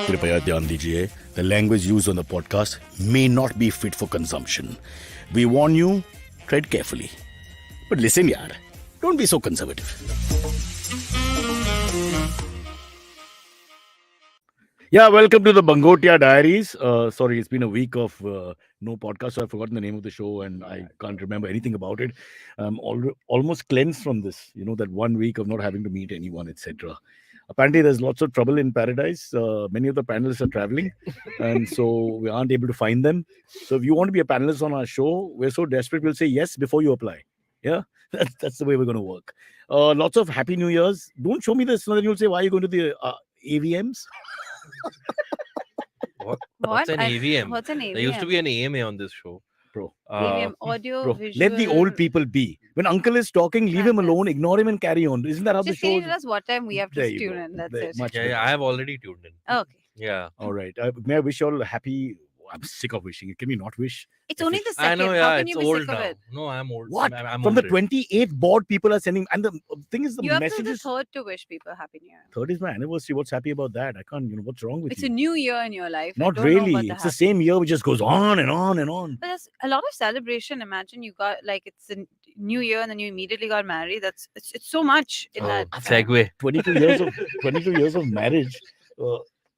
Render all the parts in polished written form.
कृपया ध्यान दीजिए, the language used on the podcast may not be fit for consumption. We warn you, tread carefully. But listen, yaar, don't be so conservative. Yeah, welcome to the Bangotia Diaries. Sorry, it's been a week of no podcast, so I've forgotten the name of the show and I can't remember anything about it. I'm almost cleansed from this, that 1 week of not having to meet anyone, etc. Apparently, there's lots of trouble in paradise. Many of the panelists are traveling, and so we aren't able to find them. So if you want to be a panelist on our show, we're so desperate, we'll say yes before you apply. Yeah, that's the way we're going to work. Lots of Happy New Years. Don't show me this, so then you'll say, why are you going to the AVMs? What's an AVM? What's an AVM? There used to be an AMA on this show. Bro. AVM, audio, Bro, visual. let the old people be. When uncle is talking, leave him alone, ignore him and carry on. Isn't that how Just the show tell us what time we have There to you tune go. in. That's There- it. much Yeah, better. I have already tuned in. Okay. Yeah. All right. May I wish you all a happy... I'm sick of wishing it. Can we not wish? It's only the I second. know, How yeah, can it's you be old sick of now. it? No, I'm old. What? I'm From the over it. 28th board, people are sending... And the thing is, the You have to the messages... third to wish people Happy New Year. Third is my anniversary. What's happy about that? I can't... what's wrong with It's you? a new year in your life. I Not don't know really. about the It's the happy- same year which just goes on and on and on. But there's a lot of celebration. Imagine you got it's a new year and then you immediately got married. It's so much in Oh, that. segue. 22 years of marriage.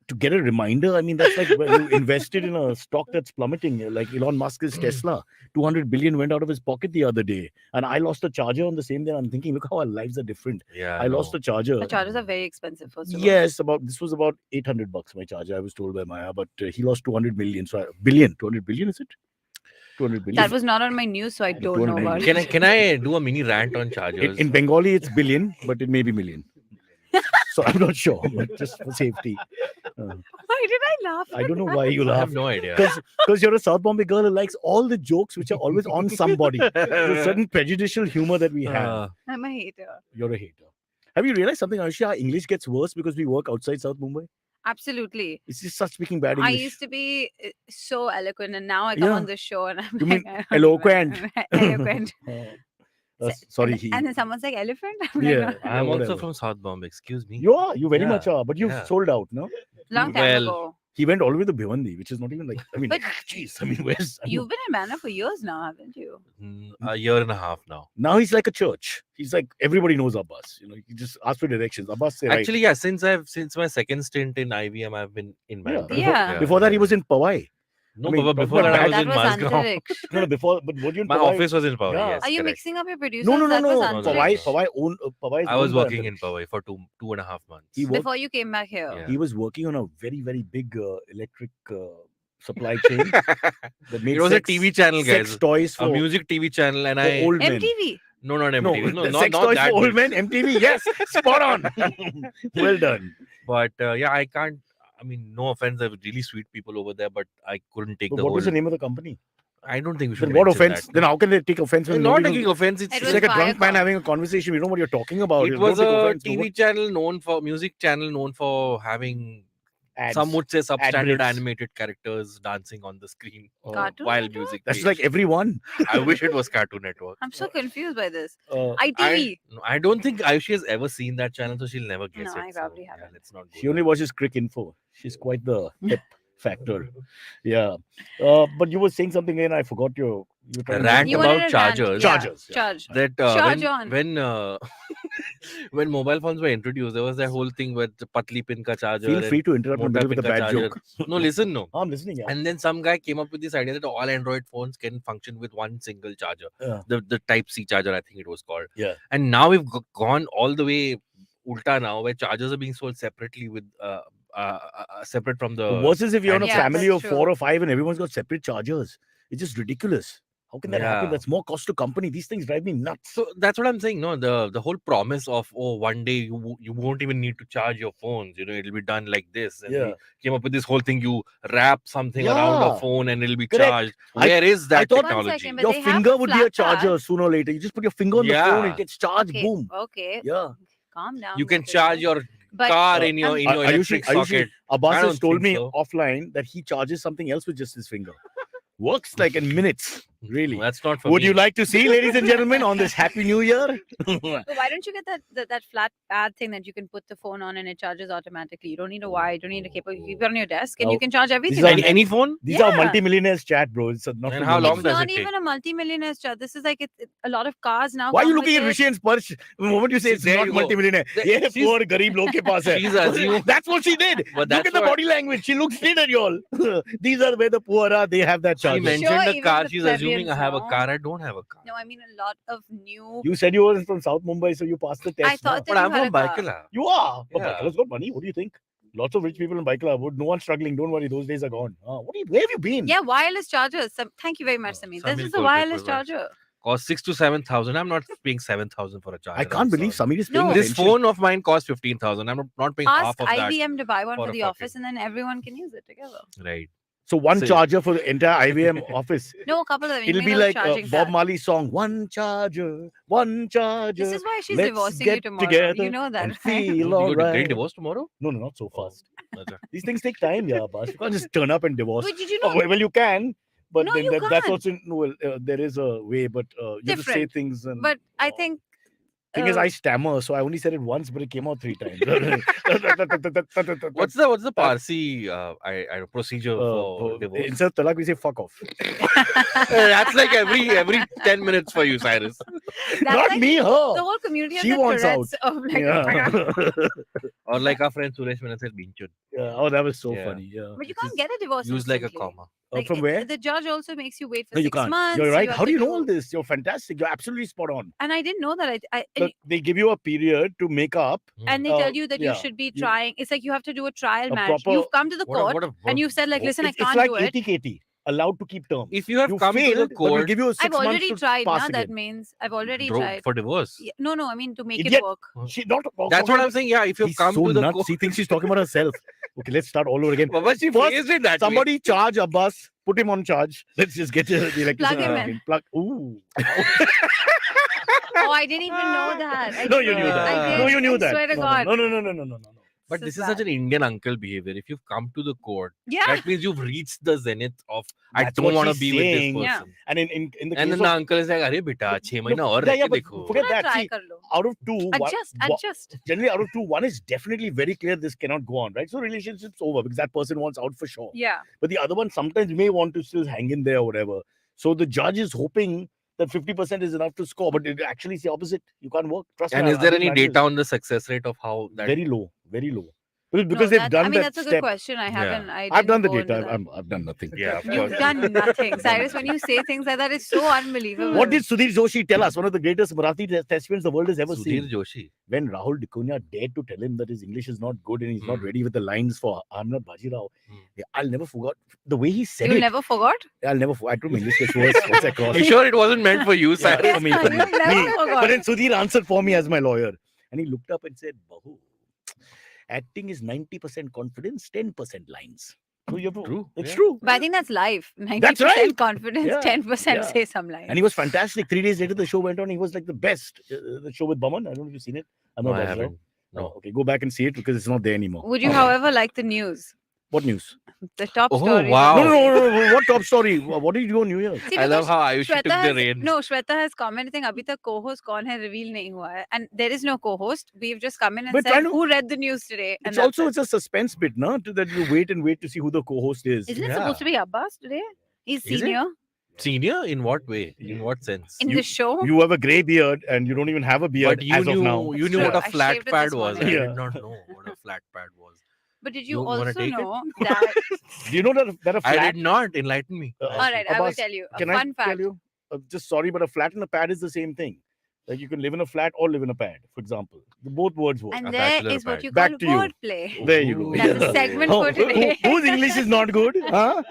To get a reminder, I mean, that's like when you invested in a stock that's plummeting, like Elon Musk's Tesla. 200 billion went out of his pocket the other day. And I lost a charger on the same day. I'm thinking, look how our lives are different. Yeah. I lost a charger. The chargers are very expensive, first of all. Yes, this was about $800 my charger, I was told by Maya, but he lost 200 million. So 200 billion, is it? 200 billion. That was not on my news, so I don't know 200 about million. it. Can I do a mini rant on chargers? In Bengali, it's billion, but it may be million. So I'm not sure, but just for safety. Why did I laugh? I at don't know that? why you I laugh. have no idea. Because you're a South Bombay girl who likes all the jokes which are always on somebody. There's a certain prejudicial humor that we have. I'm a hater. You're a hater. Have you realized something, Ayushi? Our English gets worse because we work outside South Mumbai. Absolutely. It's just start speaking bad I English. used to be so eloquent, and now I come Yeah. on this show and I'm You like, mean eloquent? eloquent. Sorry, and then someone's like, elephant? I'm like, Yeah. "No." I'm also whatever. from South Bombay. Excuse me. You very Yeah, much are, but you've yeah. sold out, no? Long time Well, ago. He went all the way to Bhiwandi, which is not even like, I mean, But jeez, I mean, where's... You've been in Banner for years now, haven't you? A year and a half now. Now he's like a church. He's like, everybody knows Abbas. You just ask for directions. Abbas say, right. Actually, yeah. Since my second stint in IVM, I've been in Bangalore. Yeah. Before that, he was in Powai. No, I mean, but talk before about that, I bad- was That in was Mazgaon. Antariksh. No, before, but were you in My Powai? office was in Powai. Yeah. Yes, Are you correct. mixing up your producers? No. That was no. Antariksh. Powai is I was owned by working in Antariksh. Powai for two and a half months. He worked- Before you came back here. Yeah. He was working on a very, very big electric supply chain that made It was sex, a TV channel, sex guys. toys A for, music TV channel, and for I old men. MTV. no, not No, MTV. No, the not, sex not toys that for old big. men. MTV, yes, spot on. Well done. But yeah, I can't. I mean, no offense, there were really sweet people over there, but I couldn't take But the what whole. was the name of the company? I don't think we should. Then what mention offense? that. Then how can they take offense when Not nobody taking knows- offense. It's It It's was like a drunk man Viacom. having a conversation. We don't know what you're talking about. it Don't was take a offense. TV channel known for music channel known for having Ads. some would say substandard breaks. animated characters dancing on the screen Cartoon while Network? music. That's plays. like everyone. I wish it was Cartoon Network. I'm so confused by this. I ITV. I don't think Ayushi has ever seen that channel, so she'll never guess No, it. I probably so, haven't. Yeah, let's not go She only there. watches Crick Info. She's quite the hip factor. Yeah. But you were saying something and I forgot you were trying to- Rant You about wanted a rant. chargers. Yeah. Chargers, yeah. Charge. That Charge on. when mobile phones were introduced, there was that whole thing with the patli pin ka charger. Feel and free to interrupt in the mota middle with a pin ka bad charger. joke. No, listen, no. I'm listening. Yeah. And then some guy came up with this idea that all Android phones can function with one single charger. Yeah. The Type C charger, I think it was called. Yeah. And now we've gone all the way ulta now, where chargers are being sold separately with separate from the. The worst is if you're in a Yeah, family that's of 4 true. or 5 and everyone's got separate chargers. It's just ridiculous. How can that happen? Yeah. That's more cost to company. These things drive me nuts. So that's what I'm saying. No, the whole promise of one day you won't even need to charge your phones. It'll be done like this. And Yeah. we came up with this whole thing. You wrap something around Yeah. a phone and it'll be Correct. charged. I- Where is that thought- One technology? second, but Your they have finger a would be a flat charger charge. sooner or later. You just put your finger on the phone, Yeah. it gets charged, Okay. boom. Okay. Yeah. Calm down. You can Mr. charge Singh. your But car uh, in your I'm- electric socket. Abbas I has don't told think me so. offline that he charges something else with just his finger. Works like in minutes. Really? That's not for Would me. you like to see, ladies and gentlemen, on this Happy New Year? So why don't you get that flat pad thing that you can put the phone on and it charges automatically? You don't need a wire, you don't need a cable. You keep it on your desk and Now, you can charge everything. are on Any, it. any phone? These are Yeah. multi-millionaires chat, bro. It's not And for how long It's does not it take? even a multi-millionaire chat. This is like a lot of cars now. Why are you come looking at with Rishi and Sparsh? The moment you say See, it's there not you go. multi-millionaire, There- yeah, she's- poor garib log ke paas hai. She's assuming. That's what she did. But Look that's at the what- body language. She looks straight at you all. These are where the poor are. They have that She charge. mentioned Sure, a even car. the She's assuming I plebeians, have a no? car. I don't have a car. No, I mean a lot of new. You said you were from South Mumbai, so you passed the test. I thought But that I'm you had from a car. Baikala. You are. But Yeah. Baikala's got money. What do you think? Lots of rich people in Baikala. No one's struggling. Don't worry. Those days are gone. Where have you been? Yeah, wireless chargers. Thank you very much, Samir. Samir This is a Kolkar wireless Kolkar. charger. Cost 6,000 to 7,000. I'm not paying 7,000 for a charger. I can't I'm believe sorry. Samir is paying No. This attention. phone of mine cost 15,000. I'm not paying half Ask of that. IBM to buy one for for a the fucking- office and then everyone can use it together. Right. So one So- charger for the entire IBM office. No, a couple of them. You It'll make be a like charging Bob pad. Marley's song, One Charger, One Charger. This is why she's Let's divorcing you get tomorrow. together You know that, and right? feel You all go to right. getting divorced tomorrow? No, not so fast. Okay. These things take time, yeah, Abbas. You can't just turn up and divorce. Wait, did you Oh, know? well, you can, but No, then you that's can't. also there is a way, but you have to say Different. things. And, But I think. thing is, I stammer, so I only said it once, but it came out 3 times. What's the Parsi procedure for divorce? Instead of talak, we say fuck off. That's like every 10 minutes for you, Cyrus. that's Not like me, The her. whole community She has the wants out. Tourette's of like. Yeah. Or like our friend Suresh when I said Binchud. Yeah. Oh, that was so Yeah. funny. Yeah. But you can't get a divorce. Use like a instantly. comma. Like, From where? The judge also makes you wait for No, you 6 can't. months. You're right. have How do to you know all this? You're fantastic. You're absolutely spot on. And I didn't know that. Look, they give you a period to make up. And they Uh, tell you that yeah, you should be you- trying. It's like you have to do a trial A marriage. proper- You've come to the court and you've said like, listen, it's I can't like do it. 80-KT, allowed to keep terms. If you have You come failed, to the but we'll court give you 6 I've months already to tried. pass Now that again. means I've already tried. for divorce. Yeah, no, I mean to make Idiot. it work. She not. That's what I'm saying. Yeah, if you've He's come so to the nuts. court. He thinks she's talking about herself. Okay, let's start all over again. Baba, she First, phrased it that way. Somebody charge Abbas. Put him on charge. Let's just get the electricity. Plug him again. Plug. Ooh. Oh, I didn't even know that. I No, you didn't. knew that. I did. No, you knew I that. Swear to No, God. No. But This this is is such bad. an Indian uncle behavior. If you've come to the court, Yeah. that means you've reached the zenith of I That's don't what want to she's be with this saying. person. Yeah. And in the And case then of the uncle is like, "Arey beta, 6 mahina aur yeah, reh ke but dekho." forget Thora that. try See, kar lo. out of 2, Adjust. generally out of 2, 1 is definitely very clear this cannot go on, right? So relationship's over because that person wants out for sure. Yeah. But the other one sometimes may want to still hang in there or whatever. So the judge is hoping that 50% is enough to score, but it actually is the opposite. You can't work. Trust And me. is there I've any been data practiced. on the success rate of how that? Very low. Because No, they've that- done I mean, that that's a good step. question. I haven't. I I've done the didn't go data. into that. I've done nothing. Yeah, of You've course. done nothing, Cyrus. When you say things like that, it's so unbelievable. What did Sudhir Joshi tell us? One of the greatest Marathi thespians the world has ever Sudhir seen. Joshi. When Rahul Dikunya dared to tell him that his English is not good and he's not ready with the lines for I'm not Bajirao, I'll never forget the way he said You it. never forgot? I'll never forget. I told him English is worse. What's across? You sure it wasn't meant for you, Yeah, Cyrus? for me, for me. You've never Me. forgot. But then Sudhir answered for me as my lawyer. And he looked up and said, Bahu, acting is 90% confidence, 10% lines. So you have to, True, it's yeah. true. But I think that's live. 90% That's right. confidence, Yeah, 10% yeah. say some lines. And he was fantastic. 3 days later, the show went on. He was like the best. The show with Baman. I don't know if you've seen it. I'm No, not I Bajirao. haven't. No. No. Okay, go back and see it because it's not there anymore. Would you, however, like the news? What news? The top Oh, story. wow. No. What top story? What did you do on New Year? See, I love because how Ayushi took Shweta the has, reins. no, Shweta has commented अभी तक co-host कौन है reveal नहीं हुआ है, and there is no co-host. We've just come in and But said I know- who read the news today. And It's that's also it. it's a suspense bit, no? That you wait to see who the co-host is. Isn't it Yeah. supposed to be Abbas today? He's Is it? senior Senior? In what way? In what sense? in You- the show. You have a grey beard and you don't even have a beard But you as knew, of now. you knew True. what a I flat shaved it pad this was. I morning. Yeah. did not know what a flat pad was. But did You you wanna also take it? know that? Do you know that a I flat? did not. Enlighten me. Uh, All right, I will Abbas, tell you a Can fun I tell fact. you? Just sorry, but a flat and a pad is the same thing. Like you can live in a flat or live in a pad, for example. Both words work. And A there bachelor is what pad. you Back call to you. wordplay. There you go. That's a Yeah. segment Oh, for today. whose English is not good? Huh?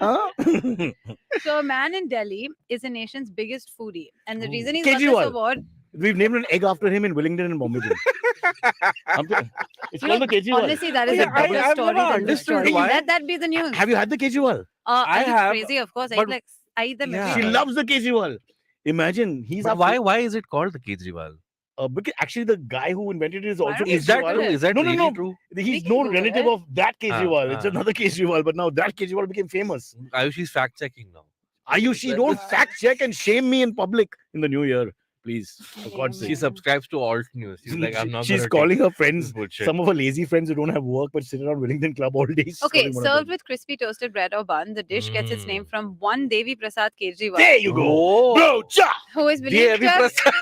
So a man in Delhi is the nation's biggest foodie, and the reason he's got Kejriwal. this award, We've named an egg after him in Wellington and Bombay. It's You called know, the Kejriwal. honestly, that is Yeah, a better I've story never than the understood story. why. Let that be the news. Have you had the Kejriwal? I Are you have, crazy? Of course, but- I eat them Yeah. every She day. loves the Kejriwal. Imagine he's But up why is it called the Kejriwal? because actually the guy who invented it is Why also don't you Is that Kejriwal. Google true? it? Is that No, no, really no. true? He's We can no Google relative it. of that Kejriwal. It's ah. another Kejriwal, but now that Kejriwal became famous. Ayushi's fact checking now. Ayushi, don't fact check and shame me in public in the new year, please. For God's She sake. subscribes to alt news. She's like, I'm not. She's gonna calling take her this friends, bullshit. some of her lazy friends who don't have work but sit around Wellington Club all day. She's Okay, calling one of served them. with crispy toasted bread or bun, the dish gets its name Mm. from one Devi Prasad Kejriwal, There you go. Oh. Broacha. who is believed Devi to have... Prasad.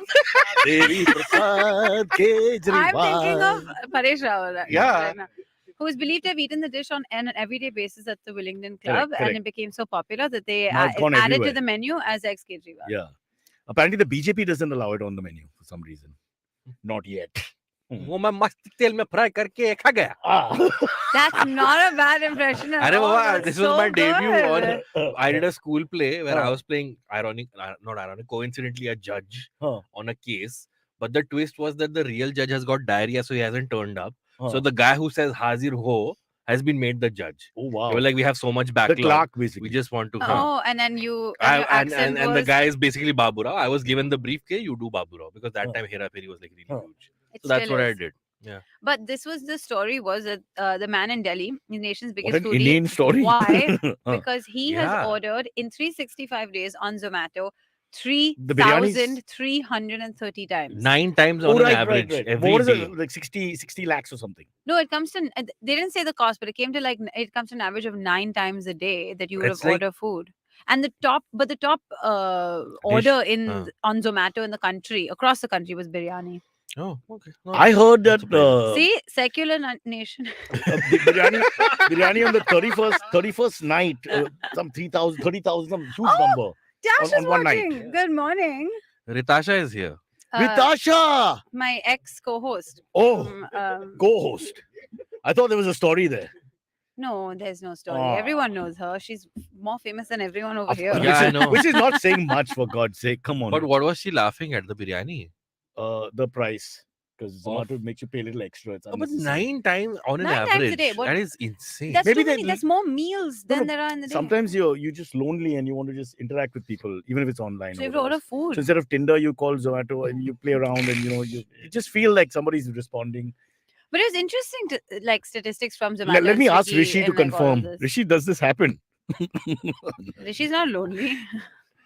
Devi Prasad Kejriwal. I'm thinking of Paresh Rawal. Yeah. right now, who is believed to have eaten the dish on an everyday basis at the Wellington Club, Correct. and it became so popular that they Now it's gone added everywhere. to the menu as ex Kejriwal. Yeah. Apparently, the BJP doesn't allow it on the menu for some reason. Not yet. वो मैं मस्त तेल में fry करके खा गया. Ah. That's not a bad impression at अरे all. Baba, That's this was so my debut good. on. I did a school play where I Huh. was playing not ironic, coincidentally a judge Huh. on a case. But the twist was that the real judge has got diarrhea, so he hasn't turned up. Huh. So the guy who says Hazir Ho has been made the judge. Oh, wow. They were like, we have so much The backlog. clerk, basically. We just want to. Oh, and then you and your And accent the was... guy is basically Babu Rao. I was given the brief, okay, you do Babu Rao, because that Huh. time Hera Pheri was like really Huh. huge. It So that's still what I is. did. But this was the story was that the man in Delhi, the nation's What biggest an foodie. Indian story. Why? Huh. Because he has Yeah. ordered in 365 days on Zomato The biryanis- 3,330 times. 9 times Oh, on an right, average right. every What is day. it? Like 60 lakhs or something. No, it comes to they didn't say the cost, but it came to it comes to an average of 9 times a day that you would It's have like- ordered food. And the top order Huh. on Zomato in the country, across the country, was biryani. Oh, okay. No, I heard that surprising. See, secular nation. the biryani on the 31st night, some 30,000, some huge Oh, number. Dash On is one night. watching. Good morning. Ritasha is here. Ritasha! My ex co-host. Oh, Um, co-host. I thought there was a story there. no, there's no story. Aw. Everyone knows her. She's more famous than everyone over Of here. course, Yeah, I know. Which is not saying much, for God's sake. Come on. But what was she laughing at? The biryani? The price. Because Of- Zomato makes you pay a little extra. It's Oh, but unnecessary. 9 times on an 9 times a average. day, what- That is insane. That's Maybe too many. they- That's more meals No, than no, there are in the day. Sometimes you're just lonely and you want to just interact with people, even if it's online. So or you have to order whatever. food. So instead of Tinder, you call Zomato and you play around and you just feel like somebody's responding. But it was interesting to like statistics from Zomato. Let and me ask Swiggy Rishi to and, like, all of confirm. this. Rishi, does this happen? Rishi's not lonely.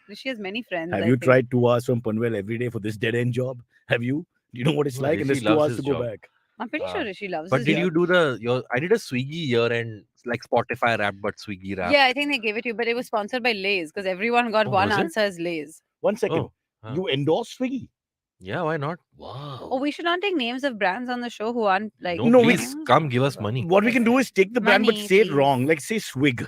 Rishi has many friends. Have I you think. tried 2 hours from Panvel every day for this dead end job? Have you? Do you know what it's No, like? And Rishi there's 2 loves hours to his go job. back. I'm pretty sure Rishi loves But his did job. you do I did a Swiggy year and like Spotify rap, but Swiggy rap. Yeah, I think they gave it to you, but it was sponsored by Lay's because everyone got Oh, one was it? answer as Lay's. 1 second. Oh, huh. You endorse Swiggy? Yeah, why not? Wow. Oh, we should not take names of brands on the show who aren't like. No, No, we- please come give us money. What we can do is take the brand but Money, say it please. wrong. Like say Swig.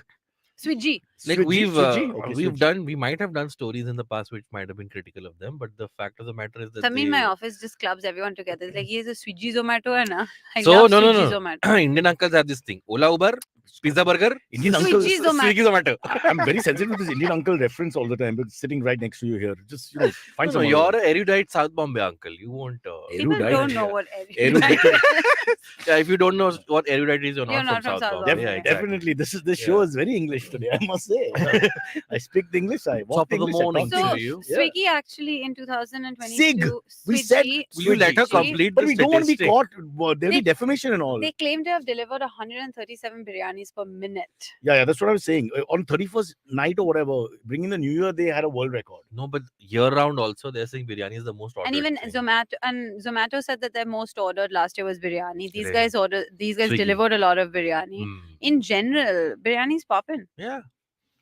Swiggy. Like Swiggy, we've Swiggy? Okay, Swiggy. we might have done stories in the past which might have been critical of them, but the fact of the matter is that Somebody in my they- office just clubs everyone together. It's like, he has a Swiggy Zomato and I So, love no, Swiggy no. Zomato. Indian uncles have this thing: Ola, Uber, Pizza Burger, Indian Swiggy uncle. Zomato. Swiggy Zomato. I'm very sensitive to this Indian uncle reference all the time, but sitting right next to you here. Just find No, some. you're an erudite South Bombay uncle. You won't. People Erudite. don't know what Erudite. Yeah, if you don't know what erudite is, you're not from South Bombay. Bombay. Yeah, exactly. Definitely, this show is very English today. I must say, I speak the English. I walk Top the of the English. I morning talk So, the to English. you. Swiggy actually in 2022. Sig. We said- Swiggy- Will you let her Swiggy, complete But the we don't want to be statistic? caught. There'll be They- defamation and all. They claim to have delivered 137 biryanis per minute. Yeah, that's what I was saying. On 31st night or whatever, bringing the New Year, they had a world record. No, but year round also they're saying biryani is the most ordered. And even thing. Zomato said that their most ordered last year was biryani. These Right. guys Swiggy. delivered a lot of biryani. Hmm. In general, biryani's poppin'. Yeah,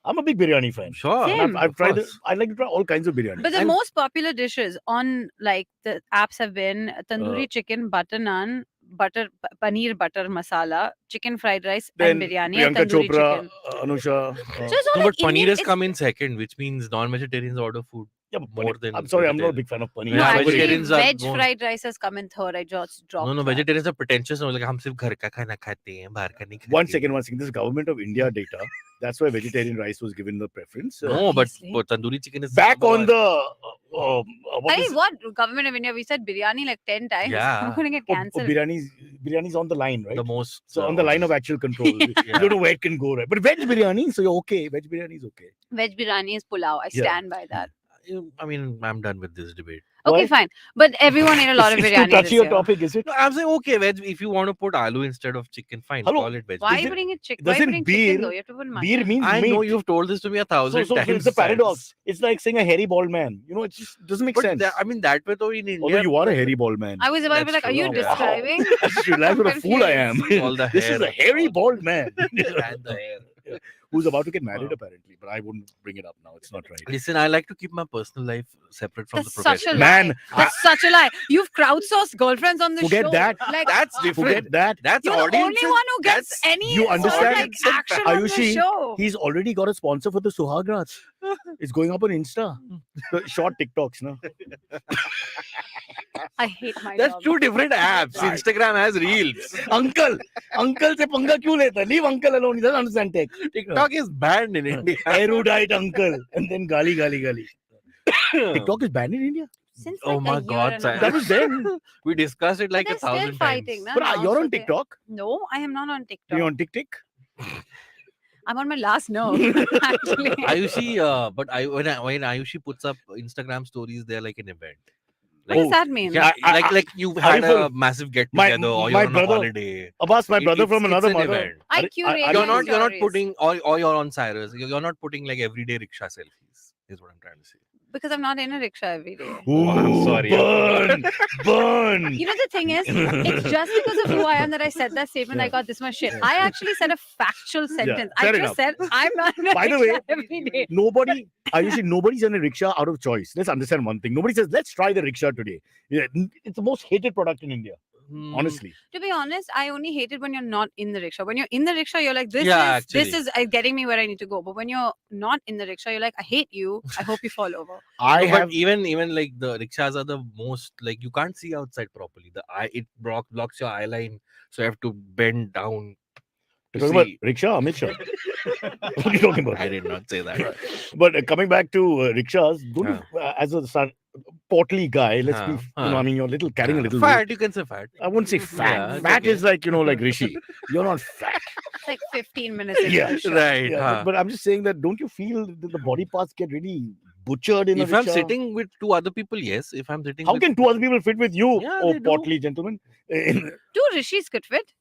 I'm a big biryani fan. sure. Same. I've Of tried. course. I like to try all kinds of biryani. But the And- most popular dishes on like the apps have been tandoori chicken, butter naan, paneer butter masala, chicken fried rice, Then and biryani and Priyanka tandoori Chopra, chicken. Anusha. So it's all No, like but paneer Indian, has it's- come in second, which means non-vegetarians order food yeah, but more paneer- than. I'm sorry, I'm not a vegetarian. big fan of paneer. No, Yeah, actually, vegetarians are veg more- fried rice has come in third. I just dropped. No, that. vegetarians are pretentious. No, like हम सिर्फ घर का खाना खाते हैं, बाहर का नहीं खाते. One second. This is government of India data. That's why vegetarian rice was given the preference. No, but Obviously. tandoori chicken is Back number on one. the what I is mean, what government of India? We said biryani like 10 times. Yeah. I'm gonna get cancer. biryani's on the line, right? the most. So on the line of actual control. You Yeah. don't know where it can go, right? But veg biryani, so you're okay. Veg biryani is okay. Veg biryani is pulao. I Yeah. stand by that. I mean, I'm done with this debate. Okay, Why? fine. But everyone ate a lot of It's too biryani this touchy a year. topic, is it? No, I'm saying okay, veg. If you want to put aloo instead of chicken, fine. Hello, Call it veg. Why are Is you it- putting it chicken? Why are you doesn't putting beer- chicken though? You have to put mutton. Beer means I meat. know you've told this to me 1,000 so times. it's a paradox. Cyrus. It's like saying a hairy bald man. It just doesn't make But sense. I mean, that way though in India. Although you are a hairy bald man. I was about to be That's like, are you true, yeah. describing? I just realized what a fool I am. confused. All the This is hair. a hairy bald man And the hair. who's about to get married, Wow. apparently. But I wouldn't bring it up now. It's not right. Listen, I like to keep my personal life separate from That's the such a professional. lie. Man, That's such a lie. You've crowdsourced girlfriends on the Forget show. that. Like, That's different. Forget that. That's you're the only audiences. one who gets That's- any You sort of, understand? like, action on the Ayushi, show. He's already got a sponsor for the Suhagrats. It's going up on Insta. The short TikToks, no? I hate my That's job. two different apps. Right. Instagram has reels. Uncle se panga kyun leta? Leave uncle alone. He doesn't understand tech. TikTok is banned in India. Erudite uncle. And then gali. TikTok is banned in India. Since Oh like my a year God, and a Cyrus. That half. was then. We discussed it like But a they're still 1,000 fighting, times. no? But Now, you're so on they- TikTok. No, I am not on TikTok. You're on TikTok. I'm on my last nerve, actually. Ayushi, but when Ayushi puts up Instagram stories, they're like an event. What does that mean? Yeah, I- like you've had a Ariful, massive get my- together, or my you're on brother- a holiday. Abbas, my brother from It's another an mother. event. I Are- curate are- You're my not stories. putting, or you're on Cyrus. You're not putting like everyday rickshaw selfies. Is what I'm trying to say. Because I'm not in a rickshaw every day. Ooh, sorry. burn. You know, the thing is, it's just because of who I am that I said that statement. I Yeah. got this much shit. I actually said a factual sentence. I fair just enough. said I'm not in a By the way, rickshaw every day. Nobody's in a rickshaw out of choice. Let's understand one thing. Nobody says, let's try the rickshaw today. Yeah, it's the most hated product in India, honestly. To be honest, I only hate it when you're not in the rickshaw. When you're in the rickshaw, you're like, this Yeah, is actually. getting me where I need to go. But when you're not in the rickshaw, you're like, I hate you. I hope you fall over. I No, have but even like the rickshaws are the most like you can't see outside properly. The eye it blocks your eye line, so you have to bend down. You're To talking about see. rickshaw, Amit Shah. What are you talking about? I did not say that. But coming back to rickshaws, don't you, as a portly guy, let's be, I mean, you're carrying a little weight. fat. You can say fat. I wouldn't say fat. Yeah, it's Fat okay. is like, like Rishi. You're not fat. It's like 15 minutes into Yeah, the show. Right. Yeah, huh. but I'm just saying that don't you feel that the body parts get really butchered in If a I'm rickshaw? sitting with two other people, yes. If I'm sitting How with can two other people fit with you, Yeah, oh they do. portly gentleman? Two rishis could fit.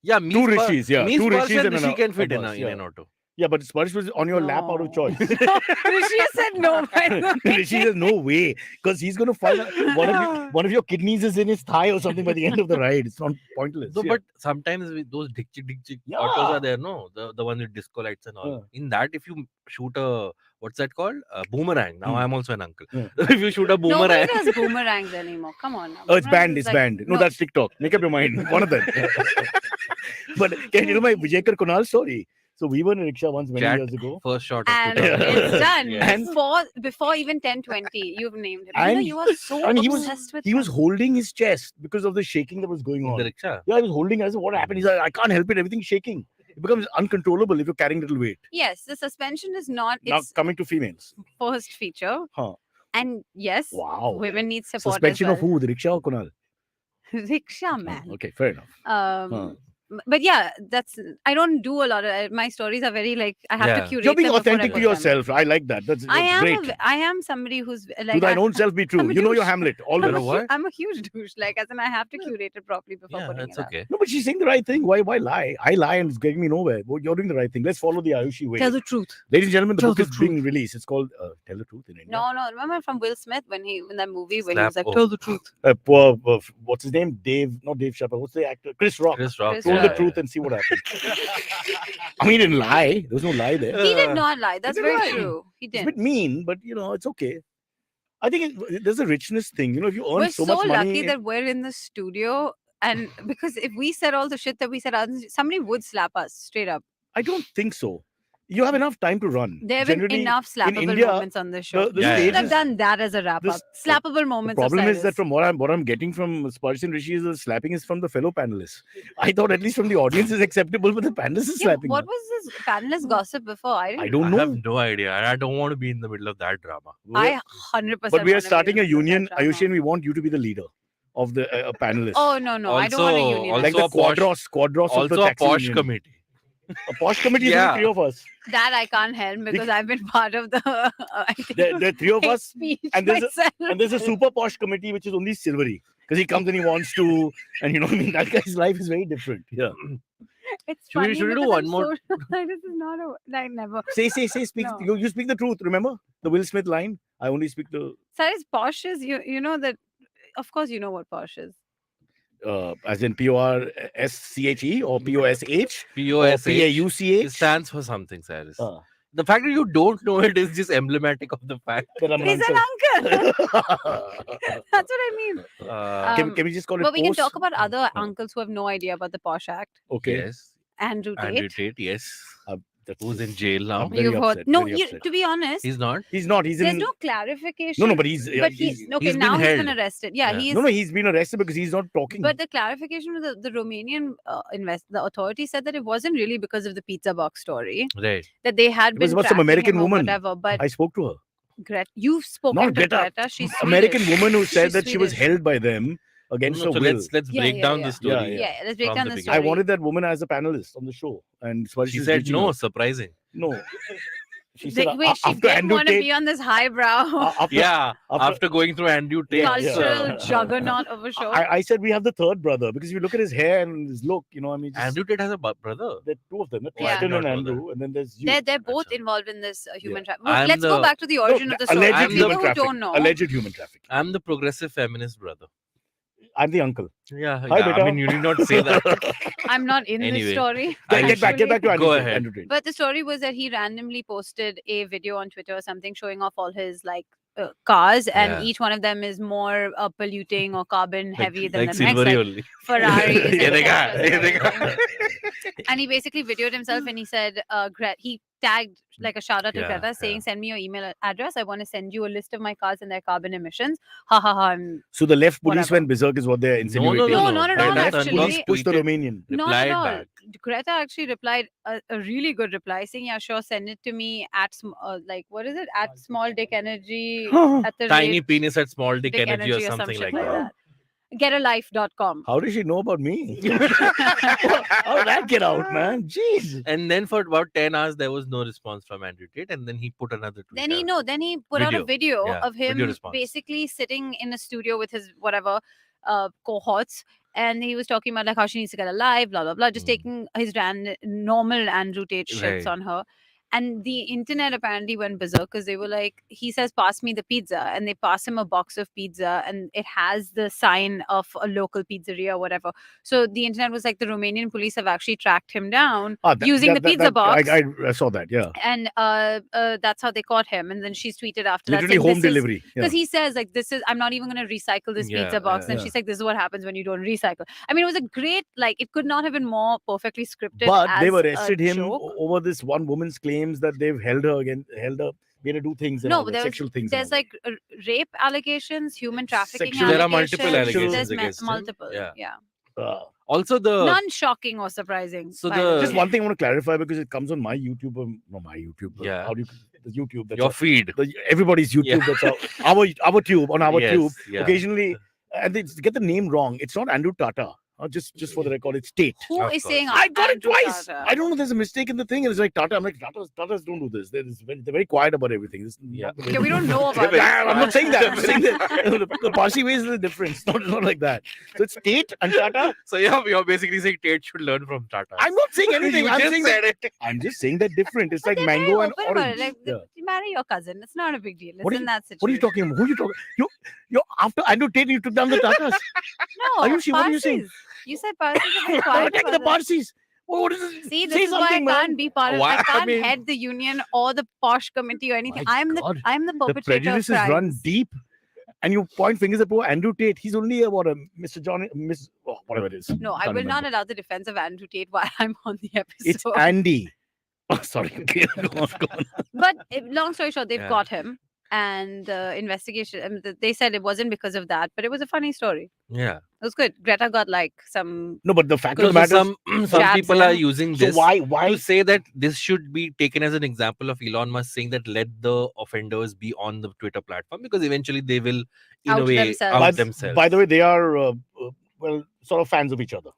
me Two Spar- rishis, yeah. me Two Sparsh rishis and and Rishi an can fit in, Abbas, in yeah. an auto. Yeah, but Sparsh was on your lap out of No. choice. Rishi said no, by the way. Rishi says no way, because he's going to find out one of your kidneys is in his thigh or something by the end of the ride. It's not pointless. No, yeah. but sometimes with those dick Yeah. autos are there, no? The ones with disco lights and all. In that, if you shoot a what's that called? A boomerang. Now Hmm. I'm also an uncle. Yeah. If you shoot a Nobody boomerang, does boomerangs anymore. Come on now. Oh, it's Boomerangs banned. is It's like- banned. No, that's TikTok. Make up your mind. One of them. But can you know my Vijayakar Kunal story? So we were in a rickshaw once many Chat. years ago. first shot of And 2000. it's done. Yeah. And- Before even 10:20, you've named him. And- you are so and obsessed with he was him. holding his chest because of the shaking that was going in on. the rickshaw. Yeah, he was holding. I said, what happened? He's like, I can't help it. Everything's shaking. It becomes uncontrollable if you're carrying little weight. Yes, the suspension is not Now its coming to females. first feature. Huh. And yes, Wow. women need support. Suspension as of who? The rickshaw or Kunal? well. Rickshaw Oh, man. okay, fair enough. Huh. But yeah, I don't do a lot of my stories are very like I have Yeah. to curate. You're being them before I authentic to put them. yourself. I like that. That's great. I am somebody who's like To thine I- own self be true. I'm a You know your douche. Hamlet. I'm Always. You know what? I'm a huge douche. Like as in I have to curate it properly before Yeah, putting that's it okay. No, but she's saying the right thing. Why lie? I lie and it's getting me nowhere. Well, you're doing the right thing. Let's follow the Ayushi way. out. Tell the truth. Ladies and gentlemen, the Tell book the is being released. It's called Tell the Truth in India. No. Remember from Will Smith when that movie when he Slap- was like, oh. tell the truth. What's his name? Not Dave Chappelle. What's the actor? Chris Rock. Chris Rock. Chris Told Rock. the truth and see what happened. I mean, he didn't lie. There was no lie there. He did not lie. That's did very lie. true. He It's a did. bit mean, but it's okay. I think there's a richness thing. If you earn We're so so much money, lucky that we're in the studio. And because if we said all the shit that we said, somebody would slap us straight up. I don't think so. You have enough time to run. There have been Generally, enough slappable India, moments on this show. the Yeah, We stage should have is- done that as a wrap up. this- Slappable The moments. problem of is that Cyrus. from what I'm getting from Sparsh and Rishi is the slapping is from the fellow panelists. I thought at least from the audience is acceptable, but the panelists is Yeah, slapping. what now. was this panelist gossip before? I I didn't. don't I know. have no idea. I don't want to be in the middle of that drama. I 100%. But we are wanna be starting a in the union, drama. Ayushi, and we want you to be the leader of the panelists. Oh no, I don't want a Also- union. like the also a posh- quadros of the Also a taxi posh union. committee. A posh committee is Yeah. only 3 of us. That I can't help because I've been part of the. I think There are 3 of hate us, speech and there's myself. a super posh committee which is only silvery because he comes and he wants to, and you know, what I mean, that guy's life is very different. Yeah. It's Should we- funny should we do because one I'm more? So, this is not a like never. Say, speak. No. You speak the truth. Remember the Will Smith line? I only speak the Cyrus, posh is you know that. Of course, you know what posh is. as in PORSCHE or POSH or POSH. It PAUCH. stands for something, Cyrus. Uh, The fact that you don't know it is just emblematic of the fact. that I'm an He's an uncle. uncle. That's what I mean. Can we just call it? But we can post? talk about other uncles who have no idea about the Posh Act. Okay. Yes. Andrew Tate. Andrew Tate, yes. That's Who's in jail now? I'm very You've heard. upset, No, very upset. to be honest, He's not. He's not. He's there's in. no clarification. No, but he's. But he's okay. he's been Now he's been held. arrested. Yeah, Yeah. he is. No, he's been arrested because he's not talking. But the clarification with the Romanian the authority said that it wasn't really because of the pizza box story Right. that they had It been was about some tracking American him or woman. whatever. But I spoke to her. You've spoken Not to Greta. Greta. She's American Swedish. woman who said She's that she was Swedish. held by them against No, her so will. let's Yeah, break yeah, down yeah. the story. Yeah. Yeah, let's break From down the the beginning. story. I wanted that woman as a panelist on the show, and She said no, surprising. No. She said Wait, she after didn't Andrew want to Tate, be on this highbrow after, Yeah, after- after going through Andrew Tate. cultural juggernaut of a show. I said we have the third brother because if you look at his hair and his look, you know, I mean, just, Andrew Tate has a brother. there are 2 of them, Yeah. Tristan I and did not know Andrew, and then there's you. They're both Achha. involved in this human trafficking. I'm Let's go the- back to the origin of the story. alleged I'm For the- people human who trafficking. don't know. Alleged human trafficking. I'm the progressive feminist brother. I'm the uncle. Yeah, Hi, yeah, beta. I mean, you need not say that. I'm not in this Anyway. story. Get back to actually. Andrew Go Tate, ahead. Andrew Tate. But the story was that he randomly posted a video on Twitter or something showing off all his cars, and Yeah. each one of them is more polluting or carbon heavy than like the next. silvery Like only. Ferraris. Ye and dekha, Porsches ye and dekha. everything. And he basically videoed himself and he said, he tagged like a shout out to Yeah, Greta saying, yeah. "Send me your email address. I want to send you a list of my cars and their carbon emissions." Ha ha ha. So the left police Whatever. went berserk is what they're insinuating. No, not at all, The left actually. police pushed the Tweeted- Romanian. Not at Replied all. back. Greta actually replied a really good reply saying, "Yeah, sure, send it to me at what is it? At small dick energy at the Tiny rate penis at small dick, dick energy, or some something shit like that. Getalife.com. How did she know about me? How did that get out, man? Jeez. And then for about 10 hours, there was no response from Andrew Tate. And then he put another tweet. Then he out. put out a video Yeah, of him video response. basically sitting in a studio with his whatever cohorts, and he was talking about like how she needs to get alive, blah blah blah, just Mm. taking his normal Andrew Tate shits Right. on her. And the internet apparently went berserk because they were like, he says, "Pass me the pizza," and they pass him a box of pizza, and it has the sign of a local pizzeria or whatever. So the internet was like, the Romanian police have actually tracked him down using the pizza box. I saw that, yeah. And that's how they caught him. And then she's tweeted after Literally that saying, home "This is-" delivery. Yeah. because he says like, "This is I'm not even going to recycle this Yeah, pizza box," yeah, and yeah. she's like, "This is what happens when you don't recycle." I mean, it was a great, like, it could not have been more perfectly scripted. But they've as a arrested him joke. over this one woman's claims that they've held her, made her do things and No, all but that, sexual things. and there's all like rape allegations, human trafficking Sexual- There are allegations. multiple allegations There's against him. multiple. Yeah. Yeah. that. Also, the None shocking or surprising. So by the- way. Just one thing I want to clarify because it comes on my YouTube, not my YouTube. Yeah. How do you the YouTube? That's your our- feed. everybody's YouTube. Yeah. That's our tube on our Yes, tube. yeah. Occasionally, and they get the name wrong. It's not Andrew Tata. Just for the record, it's Tate. Who Of is course. saying I got it Andrew twice. Tata? I don't know. There's a mistake in the thing, and it's like Tata. I'm like Tatas don't do this. They're very quiet about everything. This is Yeah. not the way Yeah, we they don't do know it. about Yeah, this. I'm not saying that. I'm saying that the Parsi way is a little different. It's not like that. So it's Tate and Tata. So you're basically saying Tate should learn from Tata. I'm not saying anything. You I'm just saying said that, it. I'm just saying that different. It's But like they're very mango and open about orange. it. Like, Yeah. you marry your cousin. It's not a big deal. It's What are in you- that situation. What are you talking about? Who are you talking? You after Andrew Tate, you took down the Tatas. No, Ayushi, what are you saying? Parsis. You said Parsis are very I'm quiet attacking about the it. Parsis. What is this? See, this Say is why I something, man. can't be part of. Why- I I can't mean- head the union or the posh committee or anything. My I'm God. the The perpetrator prejudice of is run crimes. deep, and you point fingers at poor Andrew Tate. He's only about a Mr. John, Miss, whatever it is. No, I Can't will not remember. allow the defense of Andrew Tate while I'm on the episode. It's Andy. Oh, sorry. Okay, go on. But long story short, they've Yeah. got him, and the investigation. They said it wasn't because of that, but it was a funny story. Yeah. It was good. Greta got like some. No, but the fact of No, the matter some Jabs people are in. using is, so this why? to say that this should be taken as an example of Elon Musk saying that let the offenders be on the Twitter platform because eventually they will, in Out a way, themselves. out By, themselves. by the way, they are well, sort of fans of each other.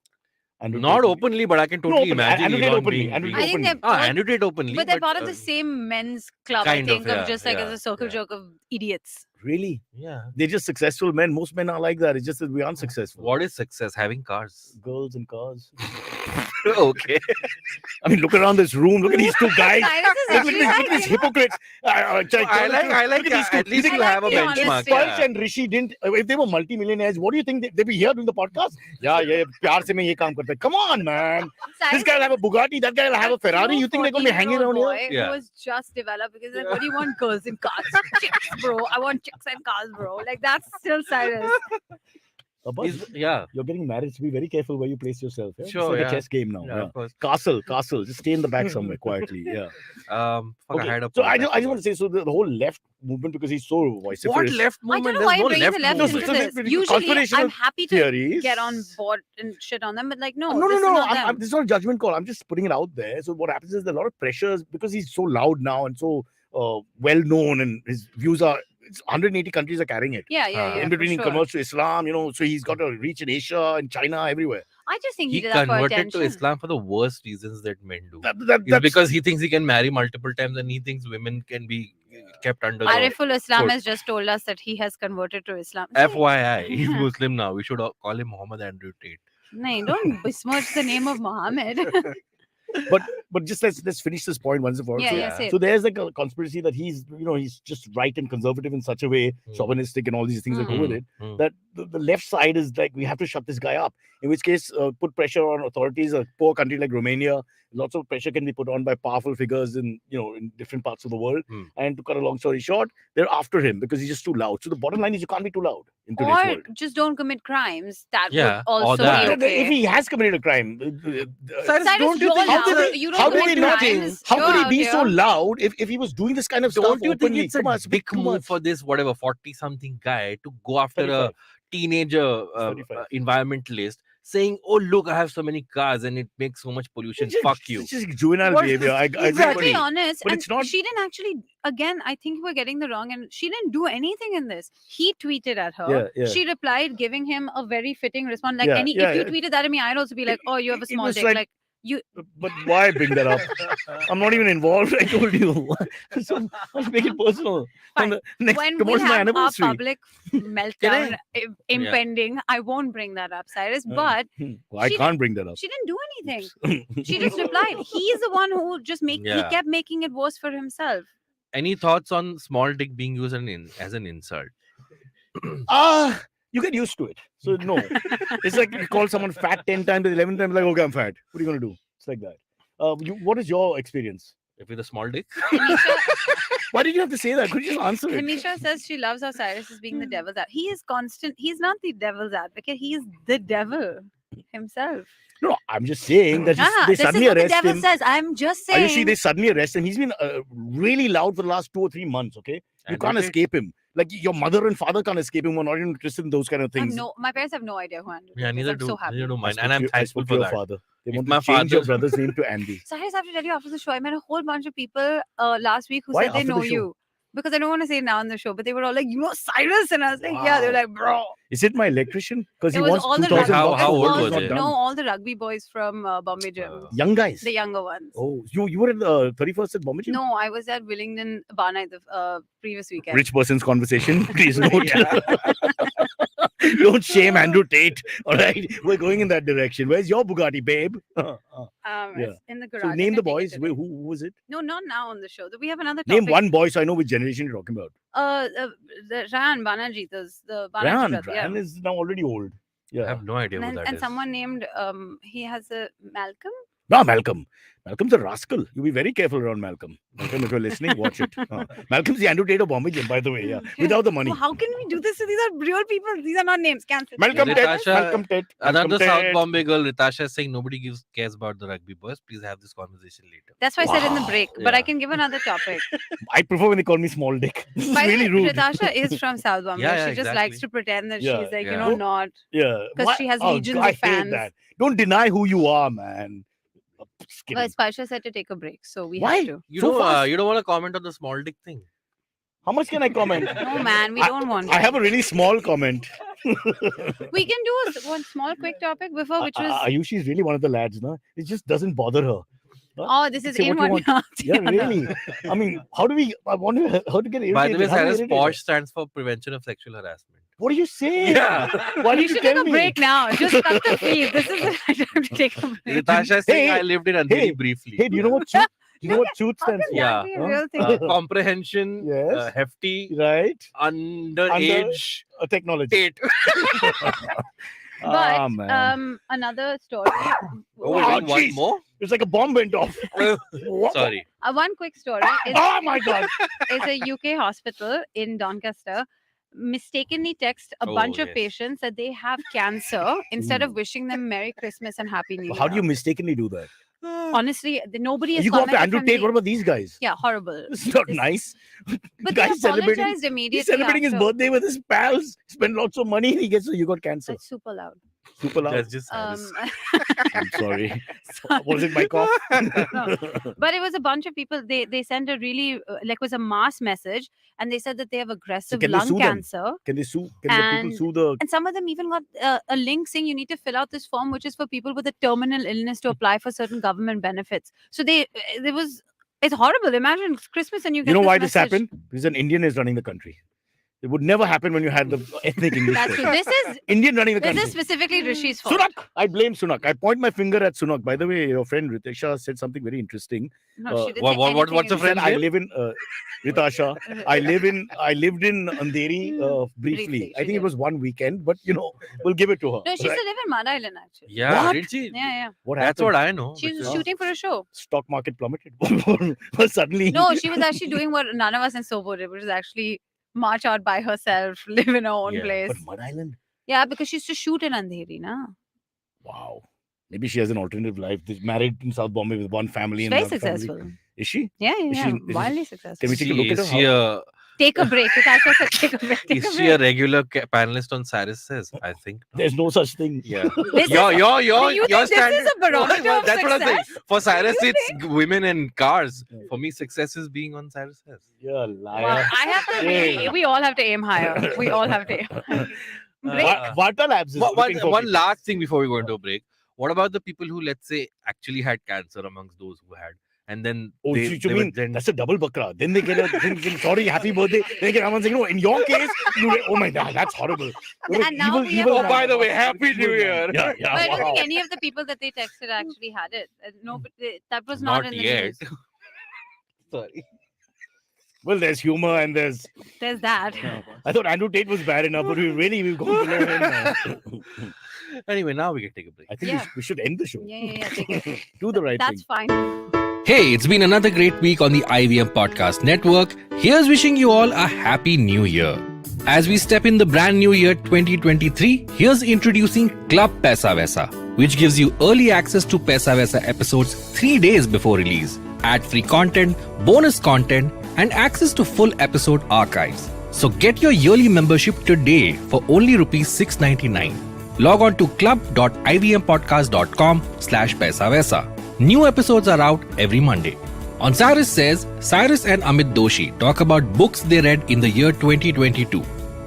Not openly, but I can totally imagine annotate Elon openly. being. Annotate I think openly. they're both, Annotate openly. but they're part of the same men's club. I kind of, think yeah, just like as yeah, a circle yeah. joke of idiots. Really? Yeah. They're just successful men. Most men are like that. It's just that we aren't successful. What is success? Having cars. Girls and cars. Okay. I mean, look around this room. Look at these two guys. Cyrus is Look actually at like, these hypocrites. I like Look at these two. at least think you have a the if honesty. benchmark. Sparsh and Rishi didn't, if they were multimillionaires, what do you think they'd be here doing the podcast? Yeah, प्यार से मैं ये काम करता हूँ. Come on, man. This guy will have a Bugatti. That guy will have a Ferrari. You think they're going to be hanging around here? boy Yeah. who was just developed because like, what do you want? Girls in cars, chicks, bro. I want chicks and cars, bro. Like that's still Cyrus. But Yeah. you're getting married, so be very careful where you place yourself. Yeah? Sure, It's like yeah. a chess game now. Yeah, Yeah. of course. Castle. Just stay in the back somewhere quietly. Yeah. Fuck, I Okay. had a So point, I just want to say, so the whole left movement, because he's so vociferous. What left I movement? don't know There's why no you're bringing left the left movement. into So this. the Usually, conspirational I'm happy to theories. get on board and shit on them, but like, no, No. this is not them. This is not a judgment call. I'm just putting it out there. So what happens is there are a lot of pressures because he's so loud now and so well known, and his views are. It's 180 countries are carrying it. Yeah, In for between, he sure. converts to Islam. So he's got a reach in Asia and China everywhere. I just think he He did that for converted attention. to Islam for the worst reasons that men do. That's It's because he thinks he can marry multiple times and he thinks women can be kept under the Ariful Islam Good. has just told us that he has converted to Islam. FYI. He's Muslim now. We should call him Muhammad Andrew Tate. No, don't besmirch the name of Muhammad. but just let's finish this point once and for all. So, yeah. say it. so there's like a conspiracy that he's just right and conservative in such a way, Hmm. chauvinistic and all these things that go with it, Mm. that the left side is like, we have to shut this guy up. In which case, put pressure on authorities. A poor country like Romania, lots of pressure can be put on by powerful figures in different parts of the world. Hmm. And to cut a long story short, they're after him because he's just too loud. So the bottom line is you can't be too loud in today's Or world. just don't commit crimes. That Yeah, would or also that. be okay. If he has committed a crime, Cyrus, Cyrus, don't you you're think how loud. could it's a- You don't how could commit he not? crimes. How You're could he out be so here. loud if he was doing this kind of stuff Don't you think openly? it's a Come on, big too move much. for this 40-something guy to go after 35. a teenager 35. environmentalist saying, "Oh look, I have so many cars and it makes so much pollution. Fuck you." It's just juvenile What- behavior. I agree. To Exactly. be honest, But and it's not- she didn't actually. Again, I think we're getting the wrong, and she didn't do anything in this. He tweeted at her. Yeah. She replied, giving him a very fitting response. Like Yeah, if yeah, you yeah. tweeted that at me, I'd also be like, "Oh, you have a It small was dick." like- Like you, But why bring that up? I'm not even involved. I told you. So let's make it personal. Fine. On the next, when we tomorrow's my have our anniversary. public meltdown impending, I won't bring that up, Cyrus. But Well, I she can't bring that up. she didn't do anything. She just replied. He's the one who just he Yeah. kept making it worse for himself. Any thoughts on small dick being used as an insult? You get used to it. So no, it's like you call someone fat 10 times, 11 times, like, okay, I'm fat. What are you gonna do? It's like that. What is your experience? If with a small dick? Himisha, Why did you have to say that? Could you just answer it? Himisha says she loves how Cyrus is being the devil's advocate. He is constant. He's not the devil's advocate. He is the devil himself. No, I'm just saying that they This is suddenly what the arrest devil him. says. I'm just saying. Ayushi, they suddenly arrest him. He's been really loud for the last 2 or 3 months. Okay, you can't Advocate? escape him. Like your mother and father can't escape him. We're not even interested in those kind of I have things. my parents have no idea who Andrew Yeah, is. neither I'm do so happy. neither do I mine. spoke And to I'm your- I thankful spoke to for your that. father. They If want my to change your father- brother's name to Andy. Cyrus, I have to tell you after the show, I met a whole bunch of people last week who Why said they after the know show? you. Because I don't want to say it now on the show, but they were all like, "You know Cyrus?" And I was like, "Yeah." They were Wow. like, "Bro." Is it my electrician? Because It he was wants all the 2,000 How- bucks how for old work was he's not it? done. No, all the rugby boys from Bombay Gym. Young guys. The younger ones. Oh, you were at the 31st at Bombay Gym? No, I was at Willingdon Barnight the previous weekend. Rich person's conversation. Please note. Don't shame Andrew Tate. All right, we're going in that direction. Where's your Bugatti, babe? Yeah. Yeah. In the garage. So I name can the take it boys. today. Wait, who was it? No, not now on the show. We have another Name topic. one boy so I know which generation you're talking about. The Rayan Banerjee, the Banerjee Ryan. brother, yeah. Ryan is now already old. I Yeah. have no idea who And, that and is. someone named he has a Malcolm. No, Malcolm. Malcolm's a rascal. You be very careful around Malcolm. Malcolm, if you're listening, watch it. Malcolm's the Andrew Tate of Bombay Gym, by the way. Yeah, without the money. Well, how can we do this? These are real people. These are not names. Cancel. Malcolm Tate. Ritasha- Malcolm Tate. Another Malcolm South Tate. Bombay girl, Ritasha, is saying nobody cares about the rugby boys. Please have this conversation later. That's why I said in the Wow. break. But I Yeah. can give another topic. I prefer when they call me small dick. This is By the really way, rude. Natasha is from South Bombay. Yeah, she just exactly. likes to pretend that Yeah, she's like, yeah. not. Yeah. 'Cause Why- she has oh, legions I of hate fans. that. Don't deny who you are, man. Just kidding. But Sparsha said to take a break, so we Why? have to. You So know, fast. you don't want to comment on the small dick thing. How much can I comment? No, man, we don't want I to. have a really small comment. We can do one small quick topic before, which was Ayushi is really one of the lads, no? It just doesn't bother her. oh, this is Say in what you one want. after Yeah, the other. really. I mean, how do we? I want how to get irritated. By the way, How do we Cyrus, irritate POSH her? stands for Prevention of Sexual Harassment. What do you say? Yeah. Why You did you should tell take a me? break now. Just cut the feed. This is the right time to take a break. Natasha is saying Hey, I lived in Andheri hey, briefly. Hey, do you know what truth? Do you know what truth How stands can for? Yeah. that be a Huh? real thing? Comprehension, Yes. hefty, Right? underage, Technology. eight. But man. another story. Oh, we're Oh, doing one jeez. more? It's like a bomb went off. What? Sorry. One quick story is, Oh my god. is a UK hospital in Doncaster mistakenly text a Oh, bunch of yes. patients that they have cancer instead of Ooh. wishing them Merry Christmas and Happy New Year. How do you mistakenly do that? Honestly, nobody has You go after commented Andrew from Tate. the- What about these guys? Yeah, horrible. It's not This- nice. But Guy's they apologized He's immediately. celebrating his after. birthday with his pals. Spend lots of money and he gets you got cancer. That's super loud. Super loud. That's just Cyrus. I'm sorry. Sorry. Was it my cough? But it was a bunch of people. They sent a really like was a mass message, and they said that they have aggressive can they lung sue them? cancer. Can they sue? Can the And- people sue the? And some of them even got a link saying you need to fill out this form, which is for people with a terminal illness to apply for certain government benefits. So it's horrible. Imagine it's Christmas and you get You know why this message. happened? Because an Indian is running the country. It would never happen when you had the ethnic English. That's person. true. This Indian running the is country. specifically Rishi's fault. Sunak. I blame Sunak. I point my finger at Sunak. By the way, your friend Ritisha said something very interesting. No, she didn't What- say what- what's anything the She said, friend's I name? live in Ritasha. I lived in Andheri briefly. Briefly, I she think it did. was one weekend, but we'll give it to her. No, she used to live in Mud Island actually. Yeah, What? did she? Yeah. What That's happened? what I know. She was because- shooting for a show. Stock market plummeted. Suddenly. No, she was actually doing what none of us in Sobo did, which is actually march out by herself, live in her own Yeah, place. But Mud Island. Yeah, because she used to shoot in Andheri, na. Wow. Maybe she has an alternative life. She's married in South Bombay with one family. She's and very another family. successful. Is she? Yeah, Is yeah, she- is she- wildly successful. Can we take a look at Is her? she a Take a break. Natasha said take a break. Take is a she a break. regular panelist on Cyrus Says? I think. There's no such thing. Yeah. This Your you think this standard. is a barometer of That's what I'm saying. success? For Cyrus, You it's women and cars. Yeah. For me, success is being on Cyrus Says. You're a Well, liar. I have to. Hey. We all have to aim higher. We all have to aim higher. Break. Vata Labs is looking for One people. last thing before we go into a break. What about the people who, let's say, actually had cancer amongst those who had, and then Oh, they, you they mean were then that's a double bakra? Then they get a sorry, happy birthday. Then they get someone saying, no, in your case, oh my god, that's horrible. And now we have- Oh, by the way, Happy New Year. Yeah, But I don't wow. think any of the people that they texted actually had it. No, but that was not, Not in the yet. news. Sorry. Well, there's humor and there's. There's that. I thought Andrew Tate was bad enough, but we've gone below him now. Anyway, now we can take a break. I think Yeah. we should end the show. Yeah. Take it. Do the right That's thing. fine. Hey, it's been another great week on the IVM Podcast Network. Here's wishing you all a happy new year. As we step in the brand new year 2023, here's introducing Club Paisa Vaisa, which gives you early access to Paisa Vaisa episodes 3 days before release, ad-free content, bonus content, and access to full episode archives. So get your yearly membership today for only rupees 699. Log on to club.ivmpodcast.com/Paisa Vaisa. New episodes are out every Monday. On Cyrus Says, Cyrus and Amit Doshi talk about books they read in the year 2022.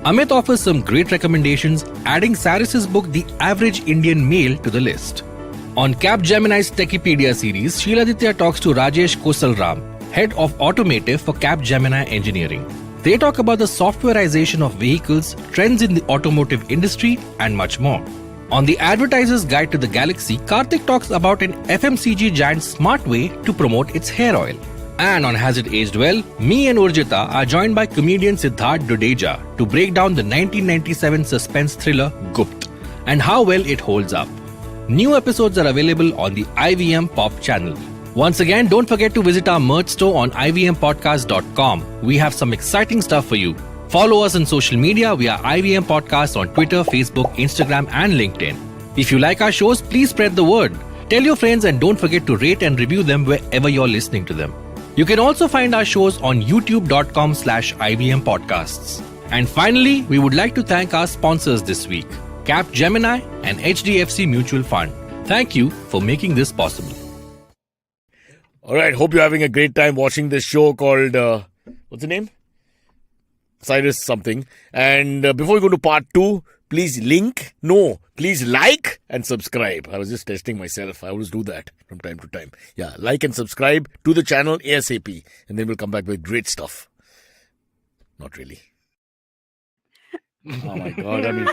Amit offers some great recommendations, adding Cyrus's book The Average Indian Male to the list. On Capgemini's Techipedia series, Sheiladitya talks to Rajesh Kosalram, head of automotive for Capgemini Engineering. They talk about the softwareization of vehicles, trends in the automotive industry, and much more. On the Advertiser's Guide to the Galaxy, Karthik talks about an FMCG giant's smart way to promote its hair oil. And on Has It Aged Well, me and Urjita are joined by comedian Siddharth Dudeja to break down the 1997 suspense thriller Gupt and how well it holds up. New episodes are available on the IVM Pop channel. Once again, don't forget to visit our merch store on ivmpodcast.com. We have some exciting stuff for you. Follow us on social media via IVM Podcast on Twitter, Facebook, Instagram, and LinkedIn. If you like our shows, please spread the word. Tell your friends and don't forget to rate and review them wherever you're listening to them. You can also find our shows on youtube.com/IVM Podcasts. And finally, we would like to thank our sponsors this week, Capgemini and HDFC Mutual Fund. Thank you for making this possible. All right. Hope you're having a great time watching this show called what's the name? Cyrus something. And before we go to part 2, please like and subscribe. I was just testing myself. I always do that from time to time. Yeah, like and subscribe to the channel ASAP. And then we'll come back with great stuff. Not really. Oh my God. I mean,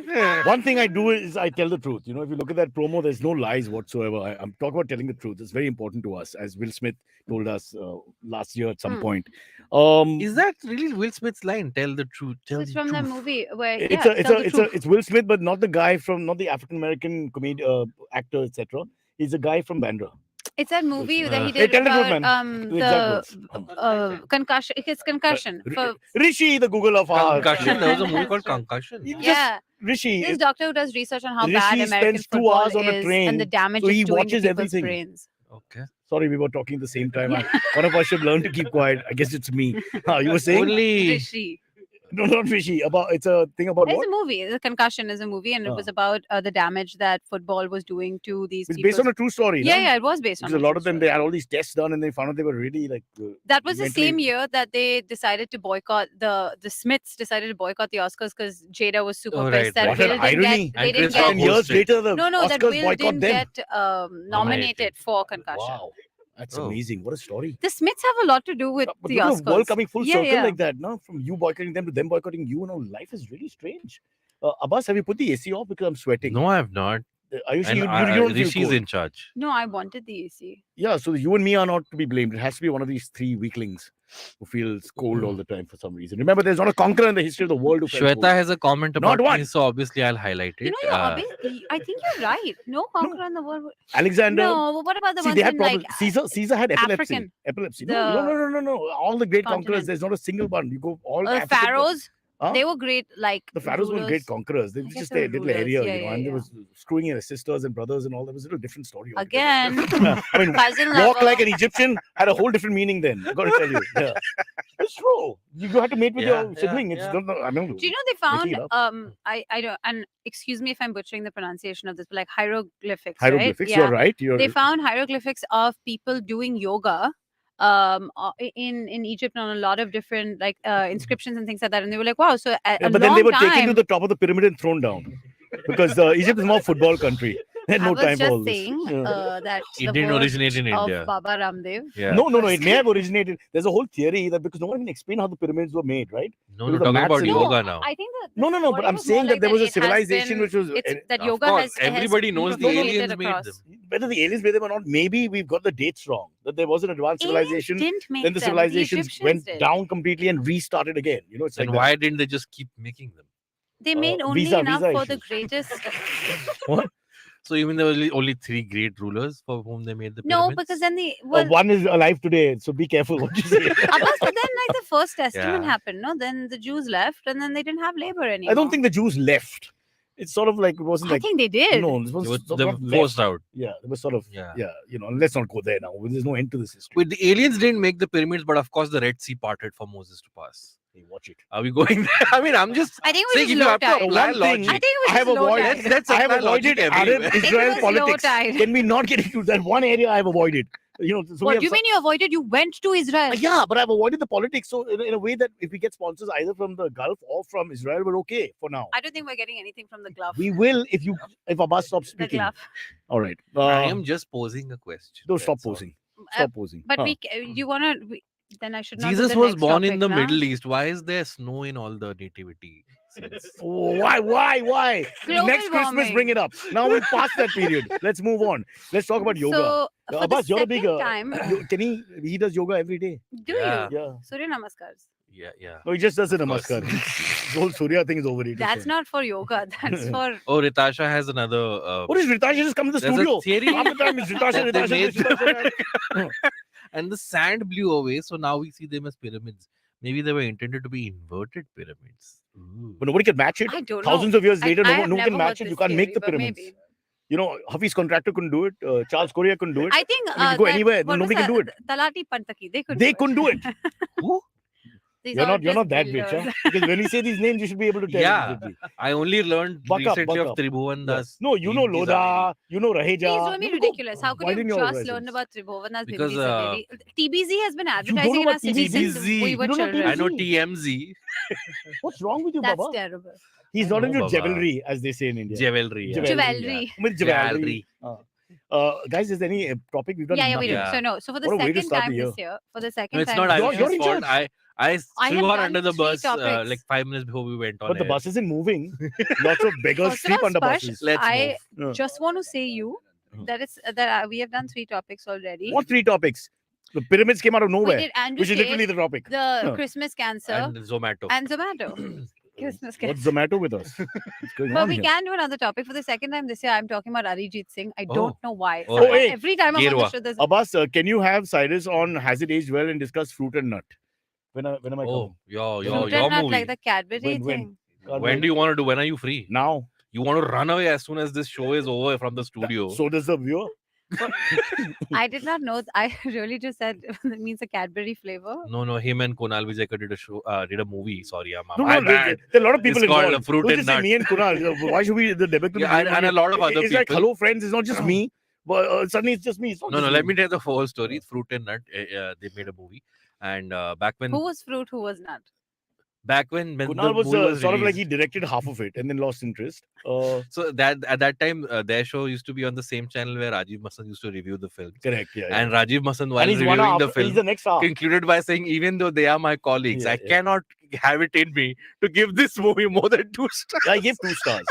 one thing I do is I tell the truth. You know, if you look at that promo, there's no lies whatsoever. I'm talking about telling the truth. It's very important to us, as Will Smith told us last year at some point. Is that really Will Smith's line? Tell the truth. Tell It's the from that truth. movie where it's Will Smith, but not the guy from, not the African American comedian, actor, etc. He's a guy from Bandra. It's that movie that he Hey, did tell the truth, about man. The exact words. concussion. His concussion. For, Rishi, the Google of our Concussion. There was a movie called Concussion. yeah. Rishi. This doctor who does research on how Rishi bad American spends 2 football hours on a is train, and the damage so he it's doing to watches people's everything. brains. Okay. Sorry, we were talking at the same time. One of us should learn to keep quiet. I guess it's me. You were saying? Only. Rishi. No, not Rishi. It's a thing about It's what? a movie. The concussion is a movie, and it was about the damage that football was doing to these It's people. based on a true story. Yeah, no? yeah, it was based on. Because a lot of them, they had all these tests done, and they found out they were really like. That was the mentally- same year that they decided to boycott the Smiths decided to boycott the Oscars because Jada was super Oh, pissed right, that right. What Will an didn't irony. get. They And didn't Chris Rock And get. years hosted. later, the No, that Oscars Will boycott didn't them. get nominated for concussion. Wow, that's Oh. amazing. What a story. The Smiths have a lot to do with But the look at Oscars. the world coming full Yeah, circle yeah. like that, no? From you boycotting them to them boycotting you, and all. Life is really strange. Abbas, have you put the AC off because I'm sweating? No, I have not. Ayushi, And you don't feel Rishi's cold. in charge. No, I wanted the AC. Yeah, so you and me are not to be blamed. It has to be one of these 3 weaklings who feels cold all the time for some reason. Remember, there's not a conqueror in the history of the world who felt Shweta cold. has a comment Not about one. me, so obviously I'll highlight it. You know, I think you're right. No conqueror in the world. Alexander. No, but what about the See, ones they had in problems. like Caesar had epilepsy. African. Epilepsy. The No. All the great conquerors, continent. there's not a single one. You go all the the African- pharaohs? Huh? They were great. Like The pharaohs were rulers. great conquerors. They were guess just they were a little rulers. area, Yeah, you know, yeah, and yeah. there was screwing in their sisters and brothers and all. That was a little different story. altogether. Again, I mean, cousin walk lover. like an Egyptian had a whole different meaning then. I've got to tell you. Yeah. It's true. You had to mate with Yeah, your sibling. It's yeah. not, I don't Do you know they found Making it up. I don't, and excuse me if I'm butchering the pronunciation of this, but like hieroglyphics. hieroglyphics. Right? You're right. They found hieroglyphics of people doing yoga in Egypt on a lot of different like inscriptions and things like that, and they were like, wow, so a but then long they were time, taken to the top of the pyramid and thrown down because Egypt is more football country. They had I no was time for just all this. saying Yeah. that It the didn't work originate in of India. Baba Ramdev. Yeah. No. It may have originated. There's a whole theory that because no one can explain how the pyramids were made, right? No, Because no, the talking maths about and- yoga now. I think that No, the but story I'm was saying more that like there was a it has civilization been- which was. it's that Of yoga course, has everybody knows the infiltrated aliens made across. them. Whether the aliens made them or not, maybe we've got the dates wrong. That there was an advanced Aliens civilization, didn't make then the them. civilizations Egyptians went did. down completely and restarted again. You know, it's Then like why didn't they just keep making them? They made only visa enough for the issues. greatest. What? So even there were only 3 great rulers for whom they made the No, pyramids? because then the well, One is alive today, so be careful what you say. Abbas, but then like the first testament Yeah. happened, no? Then the Jews left, and then they didn't have labor anymore. I don't think the Jews left. It's sort of like it wasn't I like think they did. no, it they was were, sort they of were not forced left. out. Yeah, it was sort of Yeah. you know. Let's not go there now. There's no end to this history. Wait, the aliens didn't make the pyramids, but of course the Red Sea parted for Moses to pass. Hey, watch it. Are we going there? I mean, I'm just I think it saying was if low you have to tide. apply One thing- logic. I think it was I have just low avoided. tide. Let's I have apply avoided logic Arab everywhere. Israel It was low politics. tide. Can we not get into that one area I've avoided? You know, so we What have do you mean you avoided? You went to Israel. Yeah, but I've avoided the politics. So in a way that if we get sponsors either from the Gulf or from Israel, we're okay for now. I don't think we're getting anything from the glove. We will if Abbas stops The speaking. glove. All right. I am just posing a question. Don't stop that's all. posing. Stop posing. But Huh. you wanna? Then I should not. do Jesus the was next born in topic the now. Middle East. Why is there snow in all the nativity scenes? Why? Global Next Christmas, warming. bring it up. Now we're past that period. Let's move on. Let's talk about yoga. So for Abbas, the you're a second big. time, He does yoga every day. do Yeah. you? Yeah. Surya Namaskars. Yeah. No, he just does a Of course. namaskar. The whole Surya thing is overrated. That's not for yoga. That's for. Oh, Ritasha has another. What is Ritasha just come to the There's studio? a theory Half the time it's Ritasha, that they Ritasha. made and the sand blew away, so now we see them as pyramids. Maybe they were intended to be inverted pyramids. Ooh. But nobody can match it. I don't Thousands know. of years later, I no have one can never match heard it. You this can't make theory, the but pyramids. maybe. You know, Hafiz Contractor couldn't do it. Charles Correa couldn't do it. I think I mean, you go that- anywhere, what nobody was can do that? it. Talati Pantaki. They could. They couldn't do it. Who? These You're are not just that bitch, huh? builders. Because when we say these names, you should be able to tell Yeah. immediately. I only learned Buck up, recently buck of up. Tribhuvan Yeah. Das. No, you know He's amazing. Lodha, you know Raheja. Please don't be No, go- ridiculous. How could widen you your just learn horizons. about Tribhuvan Because, daily? TBZ has been know advertising in about our city since TBZ. we were You don't know children. I know TBZ. TMZ. What's wrong with you, That's Baba? terrible. He's I not know, into Baba. jewelry, as they say in India. Jewelry. Yeah. Jewelry. With Jewelry. Guys, is there any topic we've done? Yeah, we do. Yeah. So no. So for the What a way to second start the time year. this year, for the second No, it's time not this You're- year, you're Ayushi's in fault. charge. I I threw have her done under the 3 bus topics. like 5 minutes before we went on But the air. bus isn't moving. Lots of beggars First of sleep all, under Sparsh, buses. Let's I move. Yeah. just want to say you that it's that we have done 3 topics already. What 3 topics? The pyramids came out of We nowhere, did Andrew which is Tate, literally the topic. the Huh. Christmas cancer, And Zomato. and Zomato. Christmas cancer. What's the matter with us? What's going But on we here? can do another topic. For the second time this year, I'm talking about Arijit Singh. I Oh. don't know why. Oh. Somehow Oh, hey. every time I'm on the Gerwa. show, there's Abbas, can you have Cyrus on Has It Aged Well and discuss fruit and nut? When am I coming? Oh, your fruit and nut, movie. like the Cadbury When? thing. When do you want to do? When are you free? Now. You want to run away as soon as this show is over from the studio. So does the viewer. I did not know. I really just said it means a Cadbury flavor. No, him and Kunal Vijayakar did a movie. Sorry, I'm No, my no, bad. there are a lot of people It's called involved. Fruit Don't and just say Nut. me and Kunal. Why should we the debate? Yeah, and a lot of other It's like, people. hello, friends. It's not just me. But suddenly it's just me. It's not No, just let me tell the whole story. Fruit and Nut. They made a movie, and back when Who was fruit? Who was nut? when the Kunal was, movie was sort of like released. he directed half of it and then lost interest. So that at that time, their show used to be on the same channel where Rajiv Masand used to review the film. Correct. Yeah. yeah. And Rajiv Masand, while And he's one reviewing half. the He's film, the next half. concluded by saying, even though they are my colleagues, Yeah, I yeah. cannot have it in me to give this movie more than 2 stars. I gave 2 stars.